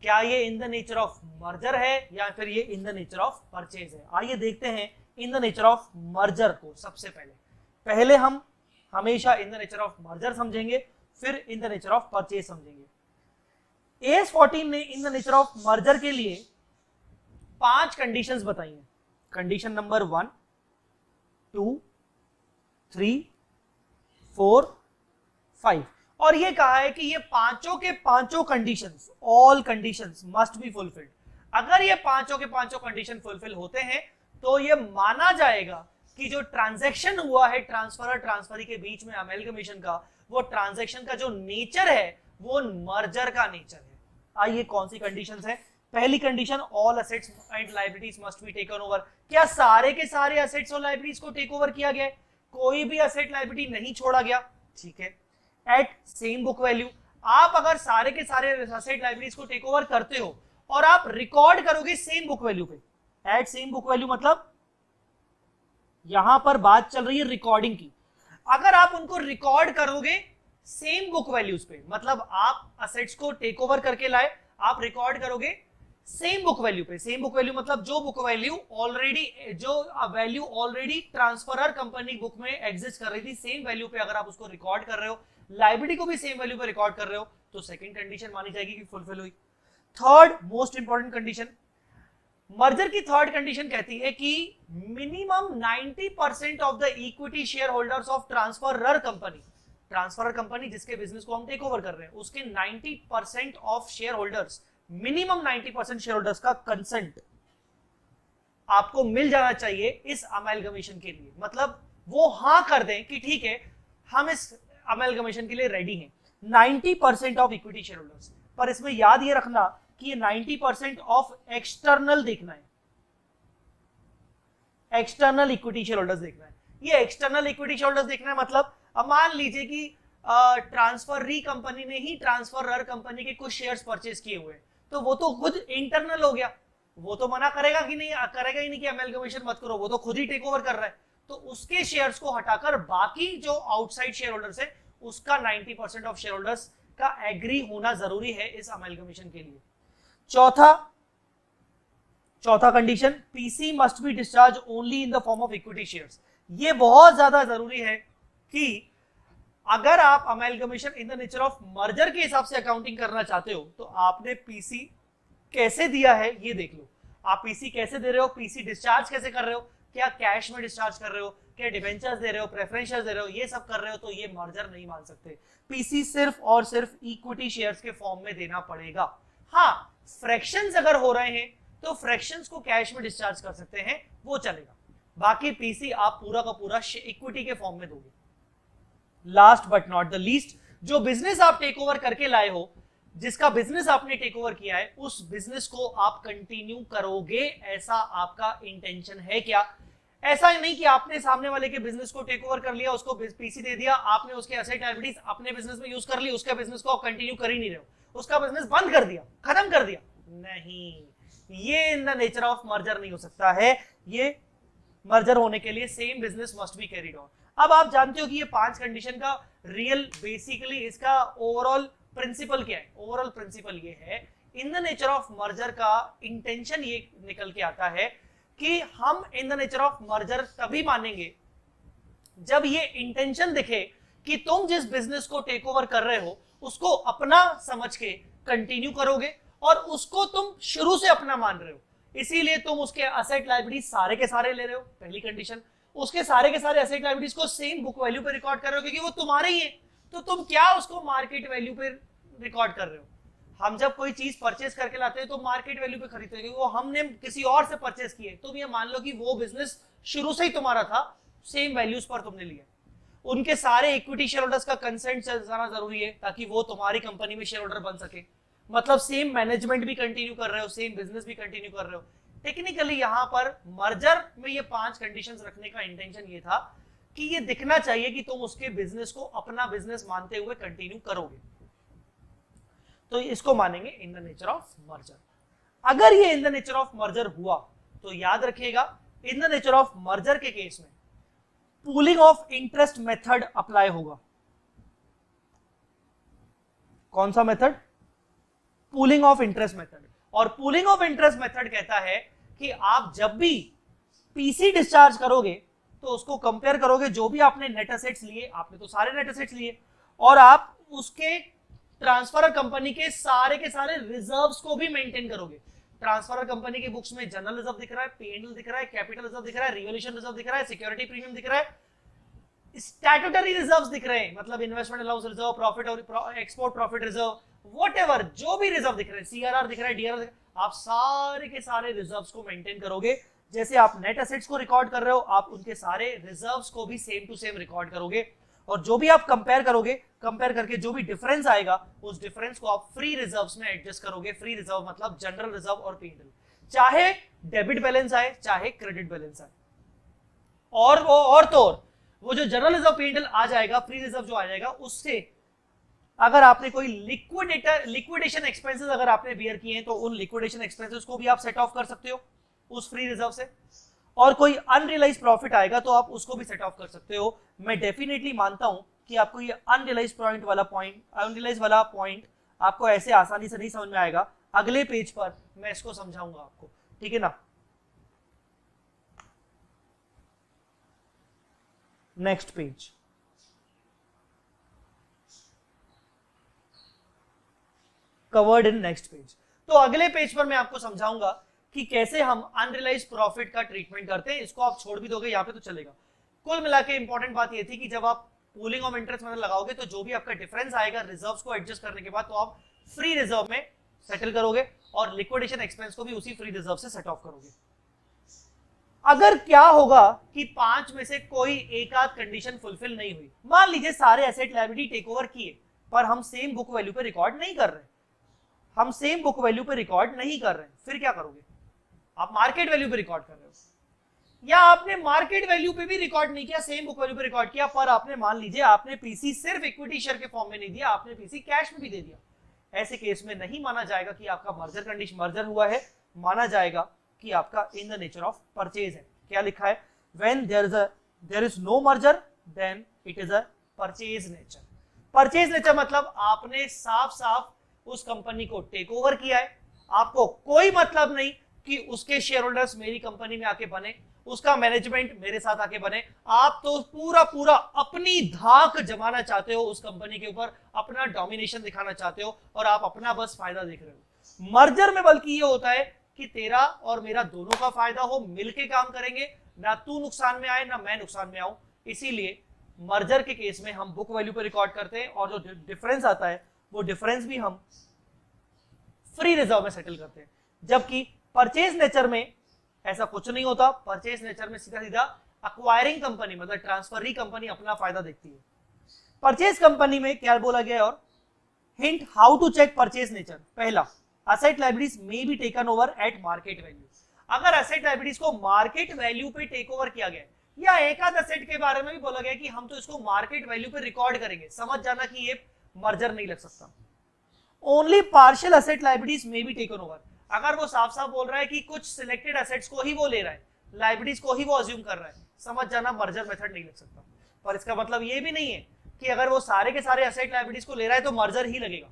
क्या ये इन द नेचर ऑफ मर्जर है या फिर ये इन द नेचर ऑफ परचेज है। आइए देखते हैं इन द नेचर ऑफ मर्जर को। सबसे पहले हम हमेशा in the nature of merger समझेंगे, फिर इन द नेचर ऑफ परचेज समझेंगे। AS14 ने इन द नेचर ऑफ मर्जर के लिए 5 कंडीशंस बताई हैं। कंडीशन नंबर 1, 2, 3, 4, 5, और ये कहा है कि ये पांचों के पांचों conditions, all conditions must be fulfilled. अगर ये पांचों के पांचों कंडीशन फुलफिल होते हैं तो ये माना जाएगा कि जो ट्रांजैक्शन हुआ है ट्रांसफर और ट्रांसफरी के बीच में अमेलगमेशन का, वो ट्रांजैक्शन का जो नेचर है वो मर्जर का नेचर है। आइए कौन सी कंडीशंस है। पहली condition, all assets and liabilities must be taken over. क्या सारे के सारे एसेट्स और लायबिलिटीज को टेक ओवर किया गया है? कोई भी एसेट लायबिलिटी नहीं छोड़ा गया। ठीक है, एट सेम बुक वैल्यू। आप अगर सारे के सारे एसेट लायबिलिटीज को टेक ओवर करते हो और आप रिकॉर्ड करोगे सेम बुक वैल्यू पे, एट सेम बुक वैल्यू मतलब यहां पर बात चल रही है रिकॉर्डिंग की। अगर आप उनको रिकॉर्ड करोगे सेम बुक वैल्यूज पे, मतलब आप असेट्स को टेक ओवर करके लाए, आप रिकॉर्ड करोगे सेम बुक वैल्यू पे। सेम बुक वैल्यू मतलब जो बुक वैल्यू ऑलरेडी, जो value already transferor company book में एग्जिस्ट कर रही थी, सेम वैल्यू पे अगर आप उसको रिकॉर्ड कर रहे हो, लायबिलिटी को भी सेम वैल्यू पे रिकॉर्ड कर रहे हो, तो सेकंड कंडीशन मानी जाएगी कि फुलफिल हुई। Third most important condition, merger की थर्ड कंडीशन कहती है कि minimum 90% of the equity share holders of transferor company, transferor company जिसके बिजनेस को हम टेक ओवर कर रहे हैं, उसके 90% of share holders, minimum 90% share holders का कंसेंट आपको मिल जाना चाहिए इस अमेलगमेशन के लिए। मतलब वो हां कर दें कि ठीक है हम इस अमेलगमेशन के लिए रेडी हैं, 90% ऑफ इक्विटी शेयर होल्डर्स। पर इसमें याद ये रखना कि ये 90% ऑफ एक्सटर्नल देखना है, एक्सटर्नल इक्विटी शेयर होल्डर्स देखना है। ये एक्सटर्नल इक्विटी शेयर होल्डर्स देखना है मतलब अब मान लीजिए कि ट्रांसफर री कंपनी ने ही ट्रांसफरर कंपनी के कुछ शेयर्स परचेज किए हुए, तो वो तो खुद इंटरनल हो गया, वो तो मना करेगा कि नहीं, करेगा ही नहीं कि अमेलगमेशन मत करो, वो तो खुद ही टेक ओवर कर रहा है। तो उसके शेयर्स को हटाकर बाकी जो आउटसाइड शेयर होल्डर्स है उसका 90% ऑफ शेयर होल्डर्स का एग्री होना जरूरी है इस अमेलगमेशन के लिए। चौथा condition, PC must be discharge only in the form of equity shares. ये बहुत ज्यादा जरूरी है कि अगर आप amalgamation in the nature of merger के हिसाब से अकाउंटिंग करना चाहते हो तो आपने पीसी कैसे दिया है ये देख लो। आप पीसी कैसे दे रहे हो, पीसी डिस्चार्ज कैसे कर रहे हो, क्या कैश में डिस्चार्ज कर रहे हो, क्या डिबेंचर्स दे रहे हो, प्रेफरेंशियल दे रहे हो, ये सब कर रहे हो तो ये मर्जर नहीं मान सकते। पीसी सिर्फ और सिर्फ इक्विटी शेयर्स के फॉर्म में देना पड़ेगा। हाँ, फ्रैक्शंस अगर हो रहे हैं तो फ्रैक्शंस को कैश में डिस्चार्ज कर सकते हैं, वो चलेगा। बाकी पीसी आप पूरा का पूरा इक्विटी के फॉर्म में दोगे। Last but not the least, जो बिजनेस आप टेक ओवर करके लाए हो, जिसका बिजनेस आपने टेक ओवर किया है, उस बिजनेस को आप कंटिन्यू करोगे, ऐसा आपका इंटेंशन है क्या? ऐसा नहीं कि आपने सामने वाले के बिजनेस को टेक ओवर कर लिया, उसको पीसी दे दिया, आपने उसके एसेट लायबिलिटीज अपने बिजनेस में यूज कर ली, उसके बिजनेस को आप कंटिन्यू कर ही नहीं रहे हो, उसका बिजनेस बंद कर दिया, खत्म कर दिया। नहीं, ये इन द नेचर ऑफ मर्जर नहीं हो सकता है। ये मर्जर होने के लिए same business must be carried on. अब आप जानते हो कि ये 5 कंडीशन का रियल बेसिकली इसका ओवरऑल प्रिंसिपल क्या है। ओवरऑल प्रिंसिपल ये है, in the nature of merger का इंटेंशन ये निकल के आता है कि हम इन द नेचर ऑफ मर्जर तभी मानेंगे जब ये इंटेंशन दिखे कि तुम जिस बिजनेस को टेक ओवर कर रहे हो उसको अपना समझ के कंटिन्यू करोगे और उसको तुम शुरू से अपना मान रहे हो, इसीलिए तुम उसके एसेट लायबिलिटी सारे के सारे ले रहे हो, पहली कंडीशन। उसके सारे के सारे एसेट लायबिलिटीज को सेम बुक वैल्यू पे रिकॉर्ड कर रहे हो क्योंकि वो तुम्हारे ही है, तो तुम क्या उसको मार्केट वैल्यू पे रिकॉर्ड कर रहे हो। हम जब कोई चीज परचेज करके लाते हैं तो मार्केट वैल्यू पे खरीदते हैं क्योंकि वो हमने किसी और से परचेज किए, तुम ये मान लो कि वो बिजनेस शुरू से ही तुम्हारा था, सेम वैल्यूज पर तुमने लिया। उनके सारे इक्विटी शेयर होल्डर्स का कंसेंट जाना जरूरी है ताकि वो तुम्हारी कंपनी में शेयर होल्डर बन सके, मतलब सेम मैनेजमेंट भी कंटिन्यू कर रहे हो, सेम बिजनेस भी कंटिन्यू कर रहे हो। टेक्निकली यहां पर मर्जर में ये 5 कंडीशंस रखने का इंटेंशन ये था कि ये दिखना चाहिए कि तुम उसके बिजनेस को अपना बिजनेस मानते हुए कंटिन्यू करोगे, तो इसको मानेंगे इन द नेचर ऑफ मर्जर। अगर ये इन द नेचर ऑफ मर्जर हुआ तो याद रखिएगा इन द नेचर ऑफ मर्जर के केस में pooling of interest method apply होगा। कौन सा method? Pooling of interest method. और पूलिंग ऑफ इंटरेस्ट मेथड कहता है कि आप जब भी पीसी डिस्चार्ज करोगे तो उसको कंपेयर करोगे जो भी आपने नेट एसेट्स लिए, आपने तो सारे नेट एसेट्स लिए, और आप उसके ट्रांसफर कंपनी के सारे रिजर्व्स को भी मेंटेन करोगे। ट्रांसफर कंपनी की बुक्स में जनरल रिजर्व दिख रहा है, P&L दिख रहा है, कैपिटल रिजर्व दिख रहा है, रिवोल्यूशन रिजर्व दिख रहा है, सिक्योरिटी प्रीमियम दिख रहा है, स्टैट्यूटरी रिजर्व्स दिख रहे हैं, मतलब इन्वेस्टमेंट अलाउंस रिजर्व, प्रॉफिट और एक्सपोर्ट प्रॉफिट रिजर्व, व्हाटएवर जो भी रिजर्व दिख रहे हैं, सीआरआर दिख रहा है, डीआरआर दिख रहा है, आप सारे के सारे रिजर्व्स को मेंटेन करोगे। जैसे आप नेट एसेट्स को रिकॉर्ड कर रहे हो, आप उनके सारे रिजर्व्स को भी सेम टू सेम रिकॉर्ड करोगे, और जो भी आप कंपेयर करोगे, कंपेयर करके जो भी डिफरेंस आएगा उस डिफरेंस को आप फ्री रिजर्व्स में एडजस्ट करोगे। फ्री रिजर्व मतलब जनरल रिजर्व और P&L, चाहे डेबिट बैलेंस आए चाहे क्रेडिट बैलेंस आए, और तो वो जो जनरल रिजर्व P&L आ जाएगा, फ्री रिजर्व जो आ जाएगा, उससे अगर आपने कोई लिक्विडेशन एक्सपेंसेस अगर आपने बियर किए हैं तो उन लिक्विडेशन एक्सपेंसेस को भी आप सेट ऑफ कर सकते हो उस फ्री रिजर्व से, और कोई अनरियलाइज प्रॉफिट आएगा तो आप उसको भी सेट ऑफ कर सकते हो। मैं डेफिनेटली मानता हूं कि आपको ये अनरियलाइज वाला पॉइंट आपको ऐसे आसानी से नहीं समझ में आएगा, अगले पेज पर मैं इसको समझाऊंगा आपको, ठीक है ना। Next page, covered in next page. तो अगले पेज पर मैं आपको समझाऊंगा कि कैसे हम अनरियलाइज प्रॉफिट का ट्रीटमेंट करते हैं। इसको आप छोड़ भी दोगे यहां पे तो चलेगा। कुल मिला के इंपॉर्टेंट बात ये थी कि जब आप पूलिंग ऑफ इंटरेस्ट मेथड लगाओगे तो जो भी आपका डिफरेंस आएगा रिजर्व्स को एडजस्ट करने के बाद, तो आप फ्री रिजर्व में सेटल करोगे और लिक्विडेशन एक्सपेंस को भी उसी फ्री रिजर्व से सेट ऑफ करोगे। अगर क्या होगा कि 5 में से कोई एक आध कंडीशन फुलफिल नहीं हुई, मान लीजिए सारे एसेट लायबिलिटी टेक ओवर किए पर हम सेम बुक वैल्यू पे रिकॉर्ड नहीं कर रहे, फिर क्या करोगे? आप मार्केट वैल्यू पे रिकॉर्ड कर रहे हो, या आपने मार्केट वैल्यू पे भी रिकॉर्ड नहीं किया, सेम बुक वैल्यू पे रिकॉर्ड किया, पर आपने मान लीजिए आपने पीसी सिर्फ इक्विटी शेयर के फॉर्म में नहीं दिया, आपने पीसी कैश में भी दे दिया। ऐसे केस में नहीं माना जाएगा कि आपका मर्जर हुआ है, माना जाएगा कि आपका in the nature of purchase है। क्या लिखा है? When there is no merger then it is a purchase nature. Purchase nature मतलब आपने साफ साफ उस कंपनी को टेक ओवर किया है, आपको कोई मतलब नहीं कि उसके शेयर होल्डर्स मेरी कंपनी में आके बने, उसका मैनेजमेंट मेरे साथ आके बने, आप तो पूरा अपनी धाक जमाना चाहते हो उस कंपनी के ऊपर, अपना डोमिनेशन दिखाना चाहते हो और आप अपना बस फायदा देख रहे हो। मर्जर में बल्कि ये होता है कि तेरा और मेरा दोनों का फायदा हो, मिलके काम करेंगे, ना तू नुकसान में आए ना मैं नुकसान में आऊं। इसीलिए मर्जर के केस में हम बुक वैल्यू पे रिकॉर्ड करते हैं और जो डिफरेंस आता है वो डिफरेंस भी हम फ्री रिजर्व में सेटल करते हैं। जबकि परचेज नेचर में ऐसा कुछ नहीं होता, परचेज नेचर में सीधा सीधा अक्वायरिंग कंपनी मतलब ट्रांसफरी कंपनी अपना फायदा देखती है। परचेज कंपनी में क्या बोला गया है, और hint how to check purchase nature. पहला, asset liabilities may be taken over at market value. अगर एसेट लायबिलिटीज को मार्केट वैल्यू पे टेक ओवर किया गया, या एक आध एसेट के बारे में भी बोला गया कि हम तो इसको मार्केट वैल्यू पे रिकॉर्ड करेंगे, समझ जाना कि ये मर्जर नहीं लग सकता। Only partial asset liabilities may be taken over. अगर वो साफ साफ बोल रहा है कि कुछ सिलेक्टेड एसेट्स को ही वो ले रहा है, लायबिलिटीज को ही वो अज्यूम कर रहा है, समझ जाना मर्जर मेथड नहीं लग सकता। पर इसका मतलब ये भी नहीं है कि अगर वो सारे के सारे एसेट लायबिलिटीज को ले रहा है तो मर्जर ही लगेगा।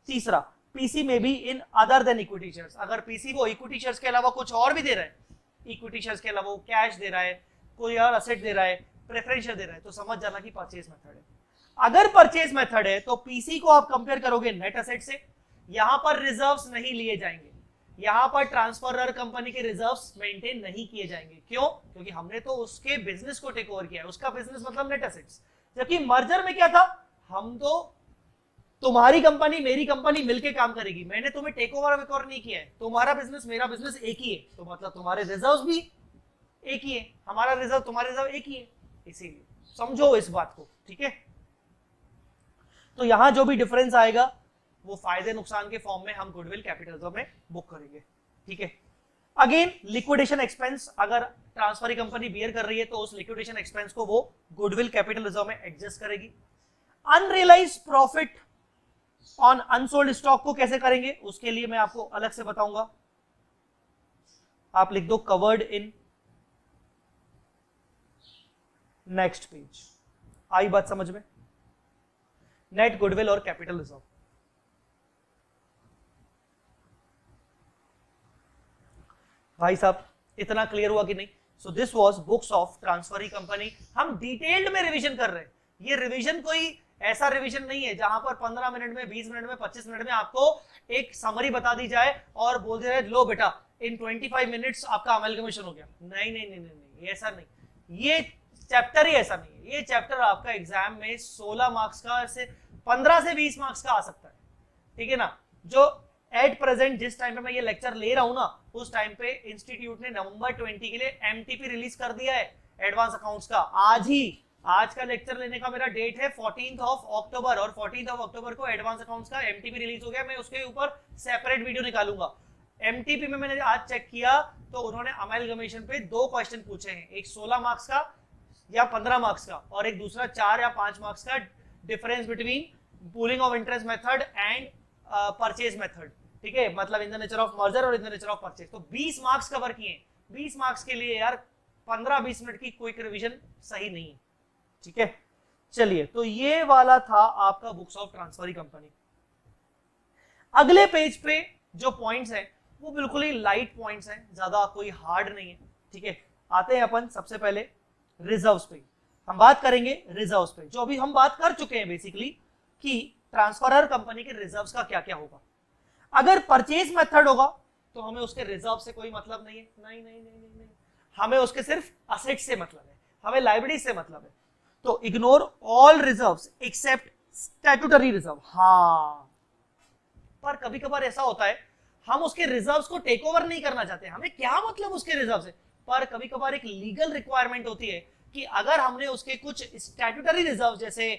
तीसरा, पीसी में be in other than equity shares. अगर पीसी वो इक्विटी शेयर्स के अलावा कुछ और भी दे रहा है इक्विटी शेयर्स के अलावा वो कैश दे रहा है, कोई और असेट दे रहा है, प्रेफरेंस शेयर दे रहा है, तो समझ जाना कि परचेज मेथड है। अगर परचेज मेथड है तो पीसी को आप कंपेयर करोगे नेट असेट से, यहां पर रिजर्व्स नहीं लिए जाएंगे, यहां पर ट्रांसफरर कंपनी के रिजर्व्स मेंटेन नहीं किए जाएंगे। क्यों? क्योंकि हमने तो उसके बिजनेस को टेक ओवर किया है, उसका बिजनेस मतलब नेट असेट्स। जबकि मर्जर में क्या था, हम तो तुम्हारी कंपनी मेरी कंपनी मिलके काम करेगी, मैंने तुम्हें टेक ओवर नहीं किया है, तुम्हारा बिजनेस मेरा बिजनेस एक ही है, तो मतलब तुम्हारे रिजर्व्स भी एक ही है, हमारा रिजर्व तुम्हारा रिजर्व एक ही है, इसीलिए समझो इस बात को, ठीक है। तो यहां जो भी डिफरेंस आएगा वो फायदे नुकसान के फॉर्म में हम गुडविल कैपिटल रिजर्व में बुक करेंगे, ठीक है। अगेन लिक्विडेशन एक्सपेंस अगर ट्रांसफर कंपनी बियर कर रही है तो उस लिक्विडेशन एक्सपेंस को वो गुडविल कैपिटल रिजर्व में एडजस्ट करेगी। Unrealised profit on unsold stock को कैसे करेंगे उसके लिए मैं आपको अलग से बताऊंगा, आप लिख दो कवर्ड इन नेक्स्ट पेज। आई बात समझ में? नेट गुडविल और कैपिटल रिजर्व, भाई साहब इतना क्लियर हुआ कि नहीं? So this was books of transferee company. हम डिटेल्ड में रिवीजन कर रहे हैं, ये रिवीजन कोई ऐसा रिवीजन नहीं है जहां पर 15 मिनट में, 20 मिनट में, 25 मिनट में आपको एक समरी बता दी जाए और बोल दिया जाए लो बेटा इन 25 मिनट्स आपका अमेलगमेशन हो गया। नहीं नहीं नहीं नहीं, नहीं ऐसा नहीं, ये चैप्टर ही ऐसा नहीं है। ये चैप्टर आपका एग्जाम में 16 मार्क्स का से 15 से 20 मार्क्स का आ सकता है, ठीक है ना। जो एट प्रेजेंट जिस टाइम पे मैं ये लेक्चर ले रहा हूं ना, उस टाइम पे इंस्टीट्यूट ने नवंबर 20 के लिए एमटीपी रिलीज कर दिया है एडवांस अकाउंट्स का। आज ही, आज का लेक्चर लेने का मेरा डेट है 14 अक्टूबर और 14 अक्टूबर को एडवांस अकाउंट्स का एमटीपी रिलीज हो गया। मैं उसके ऊपर सेपरेट वीडियो निकालूंगा। एमटीपी में मैंने आज चेक किया तो उन्होंने अमेलगमेशन पे 2 क्वेश्चन पूछे हैं, एक 16 मार्क्स का या 15 मार्क्स का और एक दूसरा 4 या 5 मार्क्स का, difference between pooling of interest method and purchase method, ठीक है, मतलब in the nature of merger और in the nature of purchase. तो 20 मार्क्स कवर किए। 20 मार्क्स के लिए यार 15-20 मिनट की क्विक रिवीजन सही नहीं है, ठीक है। चलिए, तो ये वाला था आपका बुक्स ऑफ ट्रांसफरी कंपनी। अगले पेज पे जो पॉइंट्स हैं वो बिल्कुल ही लाइट पॉइंट्स हैं, ज्यादा कोई हार्ड नहीं है, ठीक है। आते हैं अपन सबसे पहले रिजर्व्स पे। हम बात करेंगे रिजर्व्स पे, जो अभी हम बात कर चुके हैं बेसिकली कि ट्रांसफरर कंपनी के रिजर्व्स का क्या क्या होगा। अगर परचेज मेथड होगा तो हमें उसके रिजर्व से कोई मतलब नहीं है, नहीं नहीं नहीं नहीं, नहीं। हमें उसके सिर्फ असेट से मतलब है, हमें लायबिलिटी से मतलब है। तो ignore all reserves except statutory reserve. हाँ, पर कभी कभार ऐसा होता है हम उसके रिजर्व्स को टेक ओवर नहीं करना चाहते, हमें क्या मतलब उसके रिजर्व से, पर कभी कभार एक लीगल रिक्वायरमेंट होती है कि अगर हमने उसके कुछ स्टैट्यूटरी रिजर्व जैसे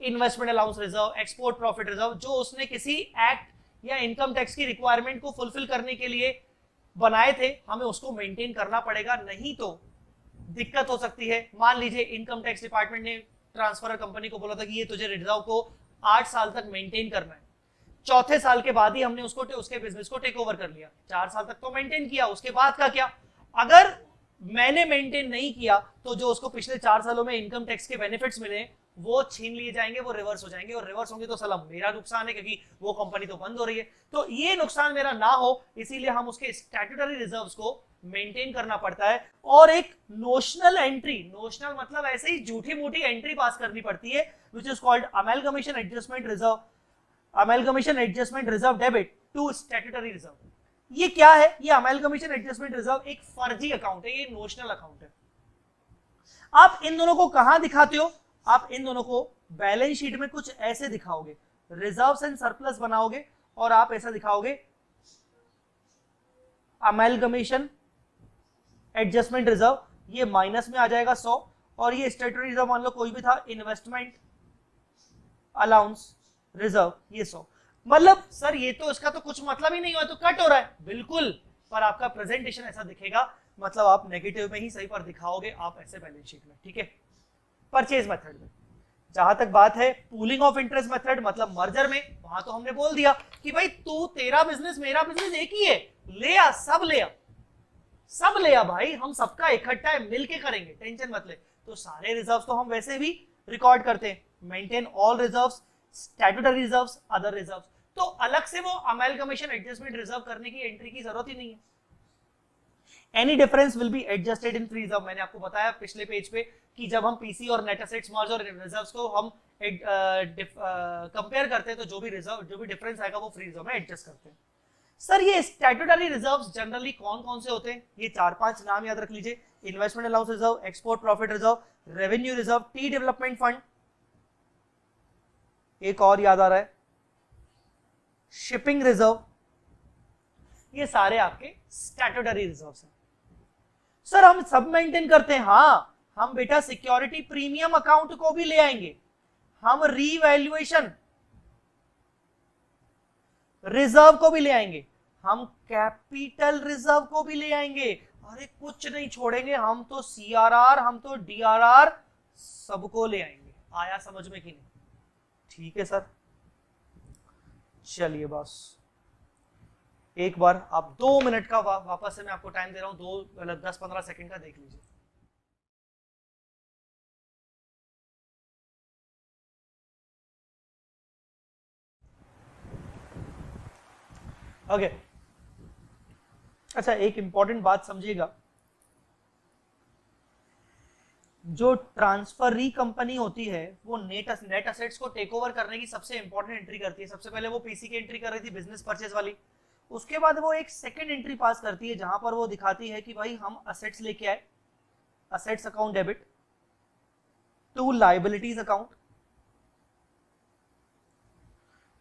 investment allowance reserve, export profit reserve, जो उसने किसी एक्ट या इनकम टैक्स की रिक्वायरमेंट को फुलफिल करने के लिए बनाए थे, हमें उसको मेंटेन करना पड़ेगा, नहीं तो दिक्कत हो सकती है। मान लीजिए इनकम टैक्स डिपार्टमेंट ने ट्रांसफरर कंपनी को बोला था कि ये तुझे रिजर्व को 8 साल तक मेंटेन करना है, चौथे साल के बाद ही हमने उसको उसके बिजनेस को टेक ओवर कर लिया। 4 साल तक तो मेंटेन किया, उसके बाद का क्या? अगर मैंने मेंटेन नहीं किया तो जो उसको पिछले 4 सालों में इनकम टैक्स के बेनिफिट्स मिले वो छीन लिए जाएंगे, वो रिवर्स हो जाएंगे, और रिवर्स होंगे तो साला मेरा नुकसान है क्योंकि वो कंपनी तो बंद हो रही है। तो ये नुकसान मेरा ना हो इसीलिए हम उसके स्टैट्यूटरी रिजर्व्स को मेंटेन करना पड़ता है। और एक नोशनल एंट्री, नोशनल मतलब ऐसे ही झूठी मूठी एंट्री पास करनी पड़ती है, which is called amalgamation adjustment reserve, amalgamation adjustment reserve debit to statutory reserve. ये क्या है? ये अमेलगमेशन एडजस्टमेंट रिजर्व एक फर्जी अकाउंट है, ये नोशनल अकाउंट है। आप इन दोनों को कहां दिखाते हो? आप इन दोनों को बैलेंस शीट में कुछ ऐसे दिखाओगे, रिजर्व्स एंड सरप्लस बनाओगे और आप ऐसा दिखाओगे अमेलगमेशन एडजस्टमेंट रिजर्व, ये माइनस में आ जाएगा 100, और ये स्टैट्यूटरी रिजर्व मान लो कोई भी था, इन्वेस्टमेंट अलाउंस रिजर्व, ये 100। मतलब सर ये तो इसका तो कुछ मतलब ही नहीं हुआ, तो कट हो रहा है, बिल्कुल, पर आपका प्रेजेंटेशन ऐसा दिखेगा, मतलब आप नेगेटिव में ही सही पर दिखाओगे आप ऐसे बैलेंस शीट में, ठीक है। परचेज मेथड में जहां तक बात है पूलिंग ऑफ इंटरेस्ट मेथड मतलब मर्जर में, वहां तो हमने बोल दिया कि भाई तू, तेरा बिजनेस मेरा बिजनेस एक ही है, ले आ, सब ले आ, सब ले आ भाई, हम सबका इकट्ठा है, मिलके करेंगे, टेंशन मत ले। तो सारे रिजर्व्स तो हम वैसे भी रिकॉर्ड करते हैं, maintain all reserves, statutory reserves, other reserves, तो अलग से वो अमेलगमेशन एडजस्टमेंट रिजर्व करने की एंट्री की जरूरत ही नहीं है। Any difference will be adjusted in free reserve. मैंने आपको बताया पिछले पेज पे कि जब हम पीसी और नेट एसेट्स मार्जिन और रिजर्व्स को हम कंपेयर करते हैं तो जो भी डिफरेंस आएगा वो फ्री रिजर्व में एडजस्ट करते हैं। सर ये स्टैट्यूटरी रिजर्व्स जनरली कौन कौन से होते हैं? ये 4-5 नाम याद रख लीजिए। Investment allowance reserve, export profit reserve, revenue reserve, T development fund, एक और याद आ रहा है शिपिंग रिजर्व। ये सारे आपके स्टैट्यूटरी रिजर्व्स हैं। सर हम सब मेंटेन करते हैं, हाँ हम बेटा सिक्योरिटी प्रीमियम अकाउंट को भी ले आएंगे, हम रीवैल्यूएशन रिजर्व को भी ले आएंगे, हम कैपिटल रिजर्व को भी ले आएंगे। अरे कुछ नहीं छोड़ेंगे हम तो, सीआरआर, हम तो डीआरआर, सबको ले आएंगे। आया समझ में कि नहीं? ठीक है सर, चलिए बस एक बार आप 2 मिनट का वापस से मैं आपको टाइम दे रहा हूं, 10-15 सेकंड का देख लीजिए। ओके अच्छा, एक इंपॉर्टेंट बात समझिएगा, जो ट्रांसफरी कंपनी होती है वो नेट असेट्स को टेक ओवर करने की सबसे इंपॉर्टेंट एंट्री करती है। सबसे पहले वो पीसी की एंट्री कर रही थी, बिजनेस परचेज वाली। उसके बाद वो एक सेकंड एंट्री पास करती है जहां पर वो दिखाती है कि भाई हम असेट्स लेके आए, assets account debit to liabilities account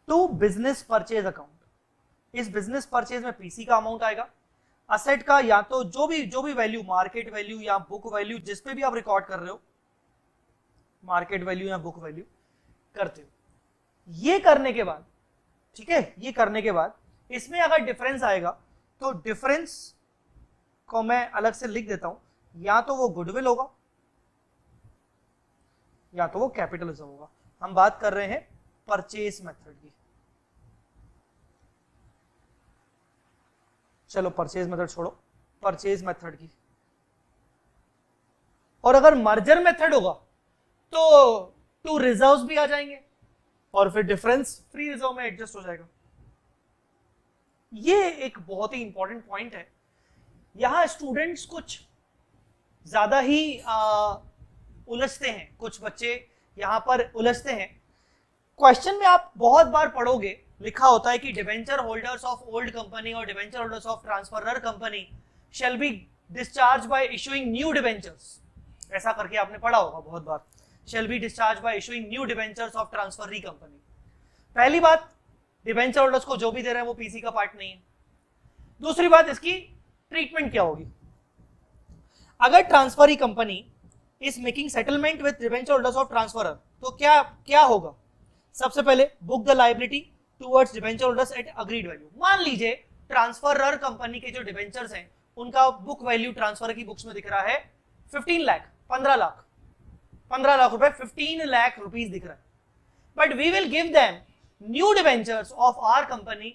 to business purchase account. इस बिजनेस परचेज में पीसी का अमाउंट आएगा, असेट का या तो जो भी वैल्यू, मार्केट वैल्यू या बुक वैल्यू, जिस पे भी आप रिकॉर्ड कर रहे हो, मार्केट वैल्यू या बुक वैल्यू करते हो। ये करने के बाद, ठीक है, ये करने के बाद इसमें अगर डिफरेंस आएगा तो डिफरेंस को मैं अलग से लिख देता हूं, या तो वो गुडविल होगा या तो वो कैपिटलिज्म होगा। हम बात कर रहे हैं परचेज मेथड की। चलो परचेज मेथड छोड़ो, परचेज मेथड की। और अगर मर्जर मेथड होगा तो टू रिजर्व्स भी आ जाएंगे और फिर डिफरेंस फ्री रिजर्व में एडजस्ट हो जाएगा। ये एक बहुत ही इंपॉर्टेंट पॉइंट है। यहां स्टूडेंट्स कुछ ज्यादा ही उलझते हैं, कुछ बच्चे यहां पर उलझते हैं। क्वेश्चन में आप बहुत बार पढ़ोगे, लिखा होता है कि debenture holders of old company और debenture holders of transferor company shall be discharge by issuing new debentures. ऐसा करके आपने पढ़ा होगा बहुत बार, shall be discharge by issuing new debentures of transferee company. पहली बात, डिबेंचर होल्डर्स को जो भी दे रहे हैं वो पीसी का पार्ट नहीं है। दूसरी बात, इसकी ट्रीटमेंट क्या होगी? अगर transferee company is making settlement with debenture holders of transferor तो क्या होगा? सबसे पहले book the liability towards debenture holders at agreed value. मान लीजिए ट्रांसफरर कंपनी के जो डिबेंचर्स हैं उनका बुक वैल्यू ट्रांसफर की बुक्स में दिख रहा है 15 लाख, 15 लाख रुपए, 15 लाख रुपीस दिख रहा है। But we will give them new debentures of our company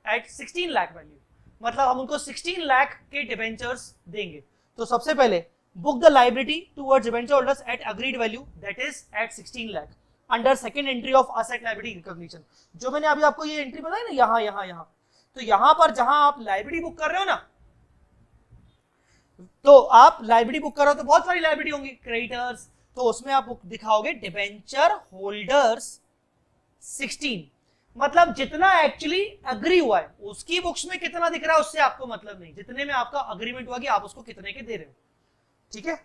at 16 lakh value, मतलब हम उनको 16 लाख के डिबेंचर्स देंगे। तो सबसे पहले book the liability towards debenture holders at agreed value, that is at 16 lakh under second entry of asset liability recognition. जो मैंने अभी आपको ये एंट्री बताई ना, यहां तो यहां पर जहां आप लायबिलिटी बुक कर रहे हो ना, तो आप लायबिलिटी बुक कर रहे हो तो बहुत सारी लायबिलिटी होंगी, क्रेडिटर्स, तो उसमें आप बुक दिखाओगे डिबेंचर होल्डर्स 16, मतलब जितना एक्चुअली अग्री हुआ है उसकी बुक्स में कितना दिख रहा है उससे आपको मतलब नहीं, जितने में आपका अग्रीमेंट हुआ कि आप उसको कितने के दे रहे हो। ठीक है,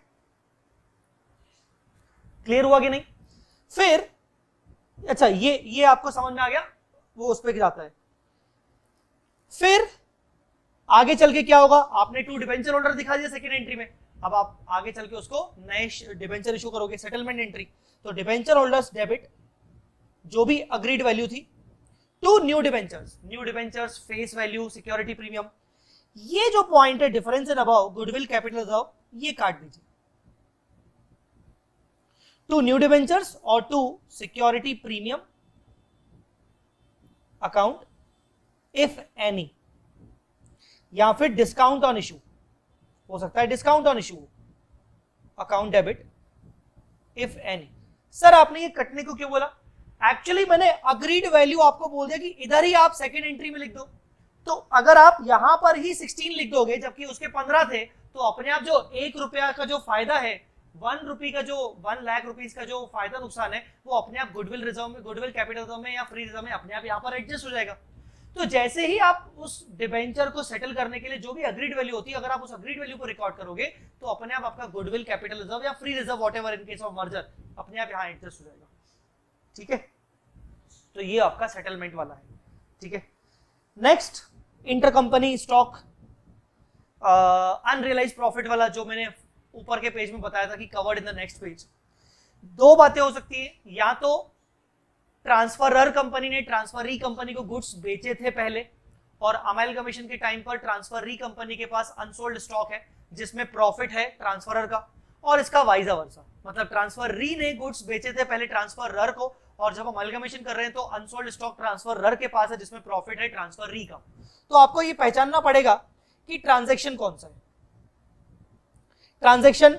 क्लियर हुआ कि नहीं? फिर अच्छा, ये आपको समझ में आ गया, वो उस पर जाता है। फिर आगे चल के क्या होगा? आपने 2 डिबेंचर होल्डर दिखा दिया सेकंड एंट्री में, अब आप आगे चल के उसको नए डिबेंचर इशू करोगे, सेटलमेंट एंट्री। तो डिबेंचर होल्डर्स डेबिट जो भी अग्रीड वैल्यू थी to new debentures face value security premium. ये जो पॉइंट है difference in above goodwill capital reserve, ये काट दीजिए। टू न्यू डिबेंचर्स और to security premium account if any, या फिर डिस्काउंट ऑन इशू, हो सकता है discount on issue account debit if any. Sir आपने ये कटने को क्यों बोला? एक्चुअली मैंने अग्रीड वैल्यू आपको बोल दिया कि इधर ही आप सेकंड एंट्री में लिख दो, तो अगर आप यहां पर ही 16 लिख दोगे जबकि उसके 15 थे तो अपने आप जो 1 रुपया का जो फायदा है, 1 रुपये का जो 1 लाख रुपीज का जो फायदा नुकसान है, वो अपने आप गुडविल रिजर्व में, गुडविल कैपिटल रिजर्व में या फ्री रिजर्व में अपने आप यहाँ पर एडजस्ट हो जाएगा। तो जैसे ही आप उस डिबेंचर को सेटल करने के लिए जो भी अग्रीड वैल्यू होती है, अगर आप उस अग्रीड वैल्यू को रिकॉर्ड करोगे तो अपने आप आपका गुडविल कैपिटल रिजर्व या free reserve whatever in case of merger अपने आप यहाँ एडजस्ट हो जाएगा। ठीक है, तो ये आपका सेटलमेंट वाला है। ठीक है, next intercompany stock unrealised profit वाला, जो मैंने ऊपर के पेज में बताया था कि covered in the next page. दो बातें हो सकती है, या तो ट्रांसफरर कंपनी ने ट्रांसफरी कंपनी को गुड्स बेचे थे पहले और अमेलगमेशन के टाइम पर ट्रांसफरी कंपनी के पास अनसोल्ड स्टॉक है जिसमें प्रॉफिट है ट्रांसफरर का, और इसका वाइज वर्सा, मतलब ट्रांसफरी ने गुड्स बेचे थे पहले ट्रांसफरर को और जब अमेलगमेशन कर रहे हैं तो अनसोल्ड स्टॉक ट्रांसफरर के पास है जिसमें प्रॉफिट है ट्रांसफरी का। तो आपको ये पहचानना पड़ेगा कि ट्रांजैक्शन कौन सा है, ट्रांजैक्शन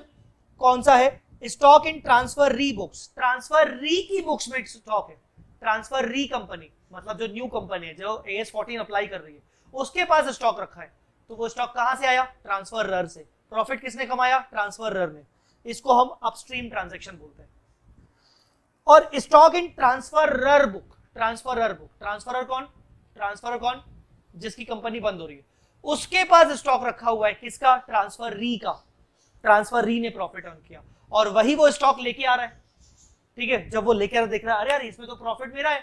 कौन सा है। स्टॉक इन ट्रांसफर री बुक्स, ट्रांसफर री की बुक्स में स्टॉक है, ट्रांसफर री कंपनी मतलब जो न्यू कंपनी है जो AS14 अप्लाई कर रही है उसके पास स्टॉक रखा है, तो वो स्टॉक कहां से आया, ट्रांसफरर से। प्रॉफिट किसने कमाया, ट्रांसफरर ने। इसको हम अपस्ट्रीम ट्रांजैक्शन बोलते हैं। और stock in transferor book, transferor book, transferor कौन, ट्रांसफरर कौन, जिसकी कंपनी बंद हो रही है, उसके पास स्टॉक रखा हुआ है, किसका, ट्रांसफर री का। ट्रांसफर री ने प्रॉफिट अर्न किया और वही वो स्टॉक लेके आ रहा है। ठीक है, जब वो लेके आ रहा देख रहा है अरे यार इसमें तो प्रॉफिट मेरा है,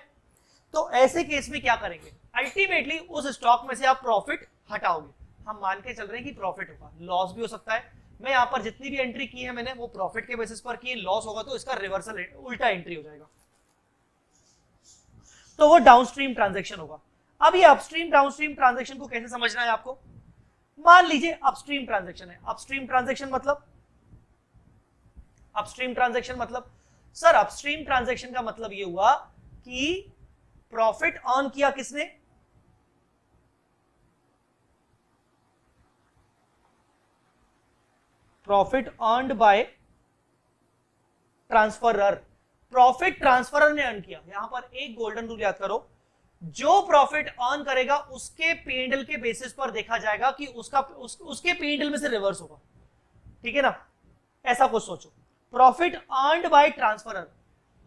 तो ऐसे केस में क्या करेंगे, अल्टीमेटली उस स्टॉक में से आप प्रॉफिट हटाओगे। हम मान के चल रहे हैं कि प्रॉफिट होगा, लॉस भी हो सकता है। मैं यहां पर जितनी भी एंट्री की है मैंने वो प्रॉफिट के बेसिस पर की, लॉस होगा तो इसका रिवर्सल उल्टा एंट्री हो जाएगा, तो वो डाउनस्ट्रीम ट्रांजैक्शन होगा। अब ये अपस्ट्रीम डाउनस्ट्रीम ट्रांजैक्शन को कैसे समझना है आपको। मान लीजिए अपस्ट्रीम ट्रांजैक्शन है, अपस्ट्रीम ट्रांजैक्शन मतलब, अपस्ट्रीम ट्रांजैक्शन मतलब सर अपस्ट्रीम ट्रांजैक्शन का मतलब ये हुआ कि प्रॉफिट अर्न किया किसने, profit earned bye transferor, profit transferor ने अर्न किया। यहां पर एक गोल्डन रूल याद करो, जो प्रॉफिट अर्न करेगा उसके P&L के बेसिस पर देखा जाएगा कि उसके P&L में से रिवर्स होगा। ठीक है ना, ऐसा कुछ सोचो। Profit earned bye transferor,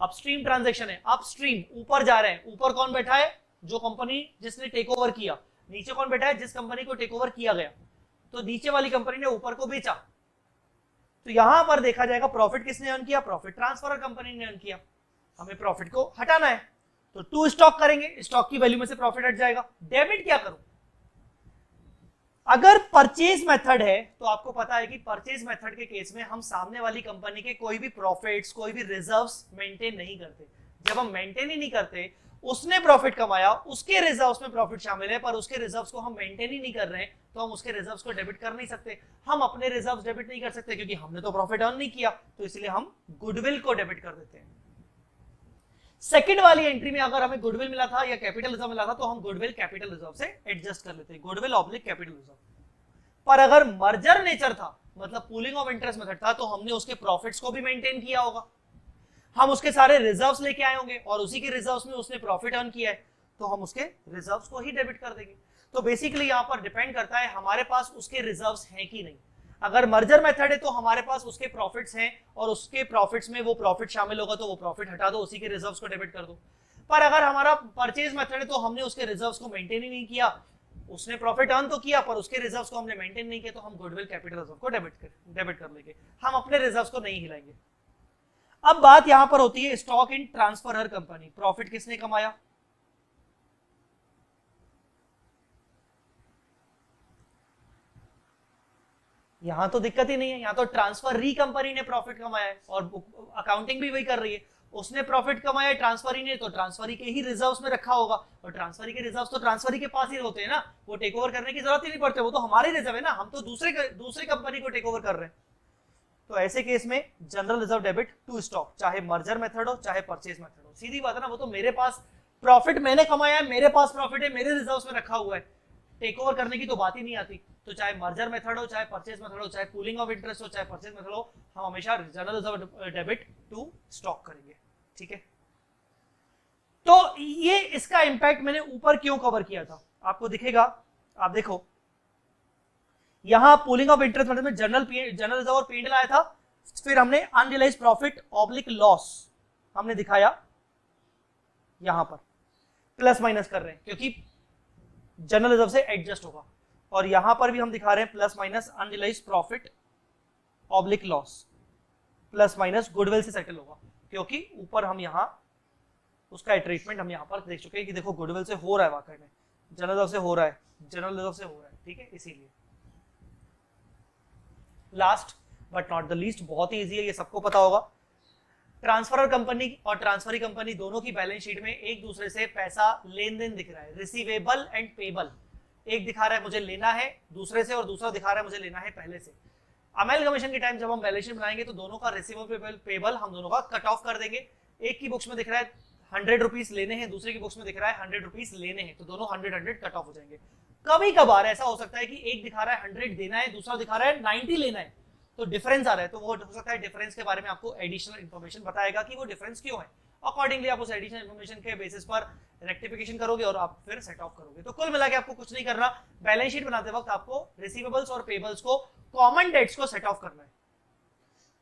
upstream transaction है, अपस्ट्रीम ऊपर जा रहे हैं, ऊपर कौन बैठा है, जो कंपनी जिसने टेक ओवर किया, नीचे कौन बैठा है, जिस कंपनी को टेक ओवर किया गया। तो नीचे वाली कंपनी ने ऊपर को बेचा, तो यहां पर देखा जाएगा प्रॉफिट किसने अर्न किया, प्रॉफिट ट्रांसफरर कंपनी ने अर्न किया। हमें प्रॉफिट को हटाना है तो टू स्टॉक करेंगे, स्टॉक की वैल्यू में से प्रॉफिट हट जाएगा। डेबिट क्या करूं, अगर परचेज मेथड है तो आपको पता है कि परचेज मेथड के केस में हम सामने वाली कंपनी के कोई भी प्रॉफिट्स, कोई भी रिजर्व्स मेंटेन नहीं करते। जब हम मेंटेन ही नहीं करते, उसने प्रॉफिट कमाया, उसके रिजर्व्स में प्रॉफिट शामिल है पर उसके रिजर्व्स को हम मेंटेन ही नहीं कर रहे हैं, तो हम उसके रिजर्व्स को डेबिट कर नहीं सकते। हम अपने रिजर्व्स डेबिट नहीं कर सकते क्योंकि हमने तो प्रॉफिट अर्न नहीं किया, तो इसलिए हम गुडविल को डेबिट कर देते हैं। सेकंड वाली एंट्री में अगर हमें गुडविल मिला था या कैपिटल रिजर्व मिला था तो हम गुडविल कैपिटल रिजर्व से एडजस्ट कर लेते हैं, गुडविल ऑब्लिक कैपिटल रिजर्व। पर अगर मर्जर नेचर था, मतलब पूलिंग ऑफ इंटरेस्ट मेथड था, तो हमने उसके प्रॉफिट्स को भी मेंटेन किया होगा, हम उसके सारे रिजर्व्स लेके आए होंगे और उसी के रिजर्व्स में उसने प्रॉफिट अर्न किया है, तो हम उसके रिजर्व्स को ही डेबिट कर देंगे। तो बेसिकली यहां पर डिपेंड करता है हमारे पास उसके रिजर्व्स हैं कि नहीं। अगर मर्जर मेथड है तो हमारे पास उसके प्रॉफिट्स हैं और उसके प्रॉफिट्स में वो प्रॉफिट शामिल होगा, तो वो प्रॉफिट हटा दो, उसी के रिजर्व्स को डेबिट कर दो। पर अगर हमारा परचेज मेथड है तो हमने उसके रिजर्व्स को मेंटेन ही नहीं किया, उसने प्रॉफिट अर्न तो किया पर उसके रिजर्व्स को हमने मेंटेन नहीं किया, तो हम गुडविल कैपिटल रिजर्व को डेबिट कर लेंगे, हम अपने रिजर्व्स को नहीं हिलाएंगे। अब बात यहां पर होती है stock in transferor company, profit किसने कमाया, यहां तो दिक्कत ही नहीं है, यहां तो ट्रांसफर री कंपनी ने प्रॉफिट कमाया है और अकाउंटिंग भी वही कर रही है, उसने प्रॉफिट कमाया है ट्रांसफरी ने, तो ट्रांसफरी के ही रिजर्व्स में रखा होगा, और ट्रांसफरी के रिजर्व्स तो ट्रांसफरी के पास ही होते हैं ना, वो टेक ओवर करने की जरूरत ही नहीं पड़ती, वो तो हमारे रिजर्व है ना, हम तो दूसरे कंपनी को टेक ओवर कर रहे हैं। तो ऐसे केस में general reserve debit to stock, चाहे मर्जर मेथड हो चाहे परचेज मेथड हो, सीधी बात है ना, वो तो मेरे पास प्रॉफिट मैंने कमाया है, मेरे पास प्रॉफिट है, मेरे रिजर्व्स में रखा हुआ है, टेक ओवर करने की तो बात ही नहीं आती। तो चाहे मर्जर मेथड हो, चाहे परचेज मेथड हो, चाहे पूलिंग ऑफ इंटरेस्ट हो, चाहे परचेज मेथड हो, हम हमेशा general reserve debit to stock करेंगे। ठीक है, तो ये इसका इंपैक्ट मैंने ऊपर क्यों कवर किया था आपको दिखेगा, आप देखो यहां पूलिंग ऑफ इंटरेस्ट मतलब में जनरल रिजर्व और P&L आया था, फिर हमने अनरियलाइज्ड प्रॉफिट ऑब्लिक लॉस हमने दिखाया, यहां पर प्लस माइनस कर रहे हैं क्योंकि जनरल रिजर्व से एडजस्ट होगा, और यहां पर भी हम दिखा रहे हैं plus minus unrealised profit oblique loss plus minus goodwill से सेटल होगा, क्योंकि ऊपर हम यहां उसका ट्रीटमेंट हम यहां पर देख चुके हैं कि देखो गुडविल से हो रहा है, वाकई में जनरल रिजर्व से हो रहा है, जनरल रिजर्व से हो रहा है, ठीक है। इसीलिए last but not the least, बहुत ही इजी है, ये सबको पता होगा, ट्रांसफरर कंपनी और ट्रांसफरी कंपनी दोनों की बैलेंस शीट में एक दूसरे से पैसा लेन देन दिख रहा है, रिसीवेबल एंड पेबल। एक दिखा रहा है मुझे लेना है दूसरे से और दूसरा दिखा रहा है मुझे लेना है पहले से। अमेलगमेशन के टाइम जब हम बैलेंस शीट बनाएंगे तो दोनों का रिसीवेबल पेबल हम दोनों का कट ऑफ कर देंगे। एक की बुक्स में दिख रहा है 100 रुपीज लेने हैं, दूसरे की बुक्स में दिख रहा है 100 रुपीज लेने हैं, तो दोनों 100 कट ऑफ हो जाएंगे। कभी कभार ऐसा हो सकता है कि एक दिखा रहा है 100 देना है, दूसरा दिखा रहा है 90 लेना है, तो डिफरेंस आ रहा है, तो वो हो सकता है डिफरेंस के बारे में आपको एडिशनल इन्फॉर्मेशन बताएगा कि वो डिफरेंस क्यों है। अकॉर्डिंगली आप उस एडिशनल इन्फॉर्मेशन के बेसिस पर रेक्टिफिकेशन करोगे और आप फिर सेट ऑफ करोगे। तो कुल मिला के आपको कुछ नहीं करना, बैलेंस शीट बनाते वक्त आपको रिसीवेबल्स और पेबल्स को, कॉमन डेट्स को सेट ऑफ करना है।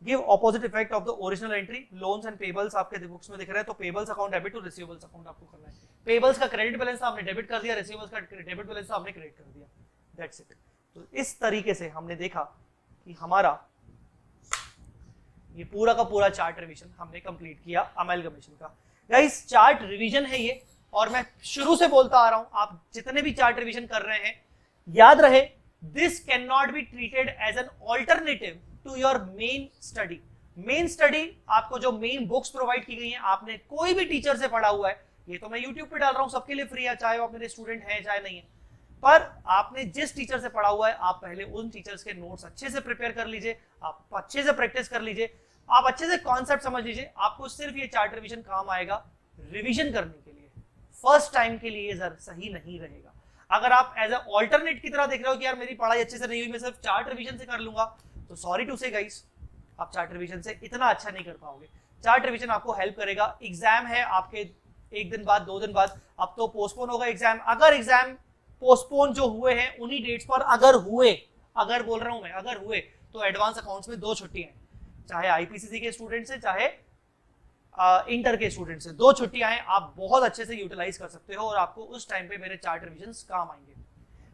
Give opposite effect of the original entry, loans and payables आपके बुक्स में दिख रहे हैं, तो payables account debit to receivables account आपको करना है। पेबल्स का क्रेडिट बैलेंस था हमने डेबिट कर दिया, रिसीवेबल्स का डेबिट बैलेंस था हमने क्रेडिट कर दिया, दैट्स इट। तो इस तरीके से हमने देखा कि हमारा ये पूरा का पूरा चार्ट रिवीजन हमने कंप्लीट किया अमेलगमेशन का। गाइस चार्ट रिवीजन है ये, और मैं शुरू से बोलता आ रहा हूं, आप जितने भी चार्ट रिवीजन कर रहे हैं याद रहे, this can not be treated as an alternative to your main study. Main study आपको जो मेन बुक्स प्रोवाइड की गई हैं, आपने कोई भी टीचर से पढ़ा हुआ है, ये तो मैं यूट्यूब पे डाल रहा हूं, सबके लिए फ्री है, चाहे वो मेरे स्टूडेंट हैं चाहे नहीं है, पर आपने जिस टीचर से पढ़ा हुआ है आप पहले उन टीचर्स के नोट्स अच्छे से प्रिपेयर कर लीजिए, आप अच्छे से प्रैक्टिस कर लीजिए, आप अच्छे से कॉन्सेप्ट समझ लीजिए। आपको सिर्फ ये चार्ट रिवीजन काम आएगा रिवीजन करने के लिए, फर्स्ट टाइम के लिए ये सही नहीं रहेगा। अगर आप एज अ ऑल्टरनेट की तरह देख रहे हो कि यार मेरी पढ़ाई अच्छे से नहीं हुई, मैं सिर्फ चार्ट रिवीजन से कर लूंगा, तो सॉरी टू से गाइस, आप चार्ट रिवीजन से इतना अच्छा नहीं कर पाओगे। चार्ट रिवीजन आपको हेल्प करेगा। एग्जाम है आपके 1 दिन बाद 2 दिन बाद, अब तो पोस्टपोन होगा एग्जाम, अगर एग्जाम पोस्टपोन जो हुए हैं उन्हीं डेट्स पर अगर हुए, अगर बोल रहा हूं मैं अगर हुए, तो एडवांस अकाउंट्स में 2 छुट्टियां हैं, चाहे आईपीसीसी के स्टूडेंट से चाहे इंटर के स्टूडेंट से, 2 छुट्टियां हैं, आप बहुत अच्छे से यूटिलाइज कर सकते हो और आपको उस टाइम पे मेरे चार्ट रिवीजन काम आएंगे।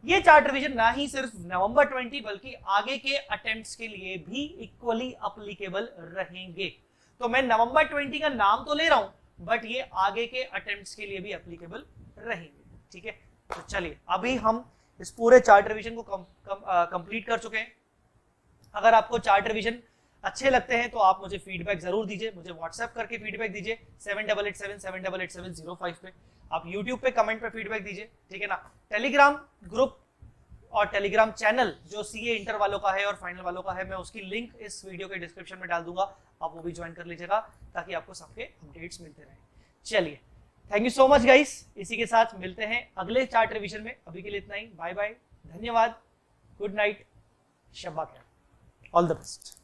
ये चार्ट रिवीजन ना ही सिर्फ नवंबर 20 बल्कि आगे के अटेम्प्ट्स के लिए भी इक्वली अप्लीकेबल रहेंगे। तो मैं नवंबर 20 का नाम तो ले रहा हूं, बट ये आगे के अटेम्प्ट्स के लिए भी एप्लीकेबल रहेंगे, ठीक है। तो चलिए अभी हम इस पूरे चार्ट रिवीजन को कंप्लीट कर चुके हैं। अगर आपको चार्ट रिवीजन अच्छे लगते हैं तो आप मुझे फीडबैक जरूर दीजिए, मुझे व्हाट्सएप करके फीडबैक दीजिए 7887788705 पे, आप यूट्यूब पे कमेंट पे फीडबैक दीजिए, ठीक है ना। टेलीग्राम ग्रुप और टेलीग्राम चैनल जो सीए इंटर वालों का है और फाइनल वालों का है, मैं उसकी लिंक इस वीडियो के डिस्क्रिप्शन में डाल दूंगा, आप वो भी ज्वाइन कर लीजिएगा ताकि आपको सबके अपडेट्स मिलते रहें। चलिए thank you so much guys, इसी के साथ मिलते हैं अगले चार्ट रिवीजन में। अभी के लिए इतना ही, बाय बाय, धन्यवाद, गुड नाइट, शब्बा खैर, ऑल द बेस्ट।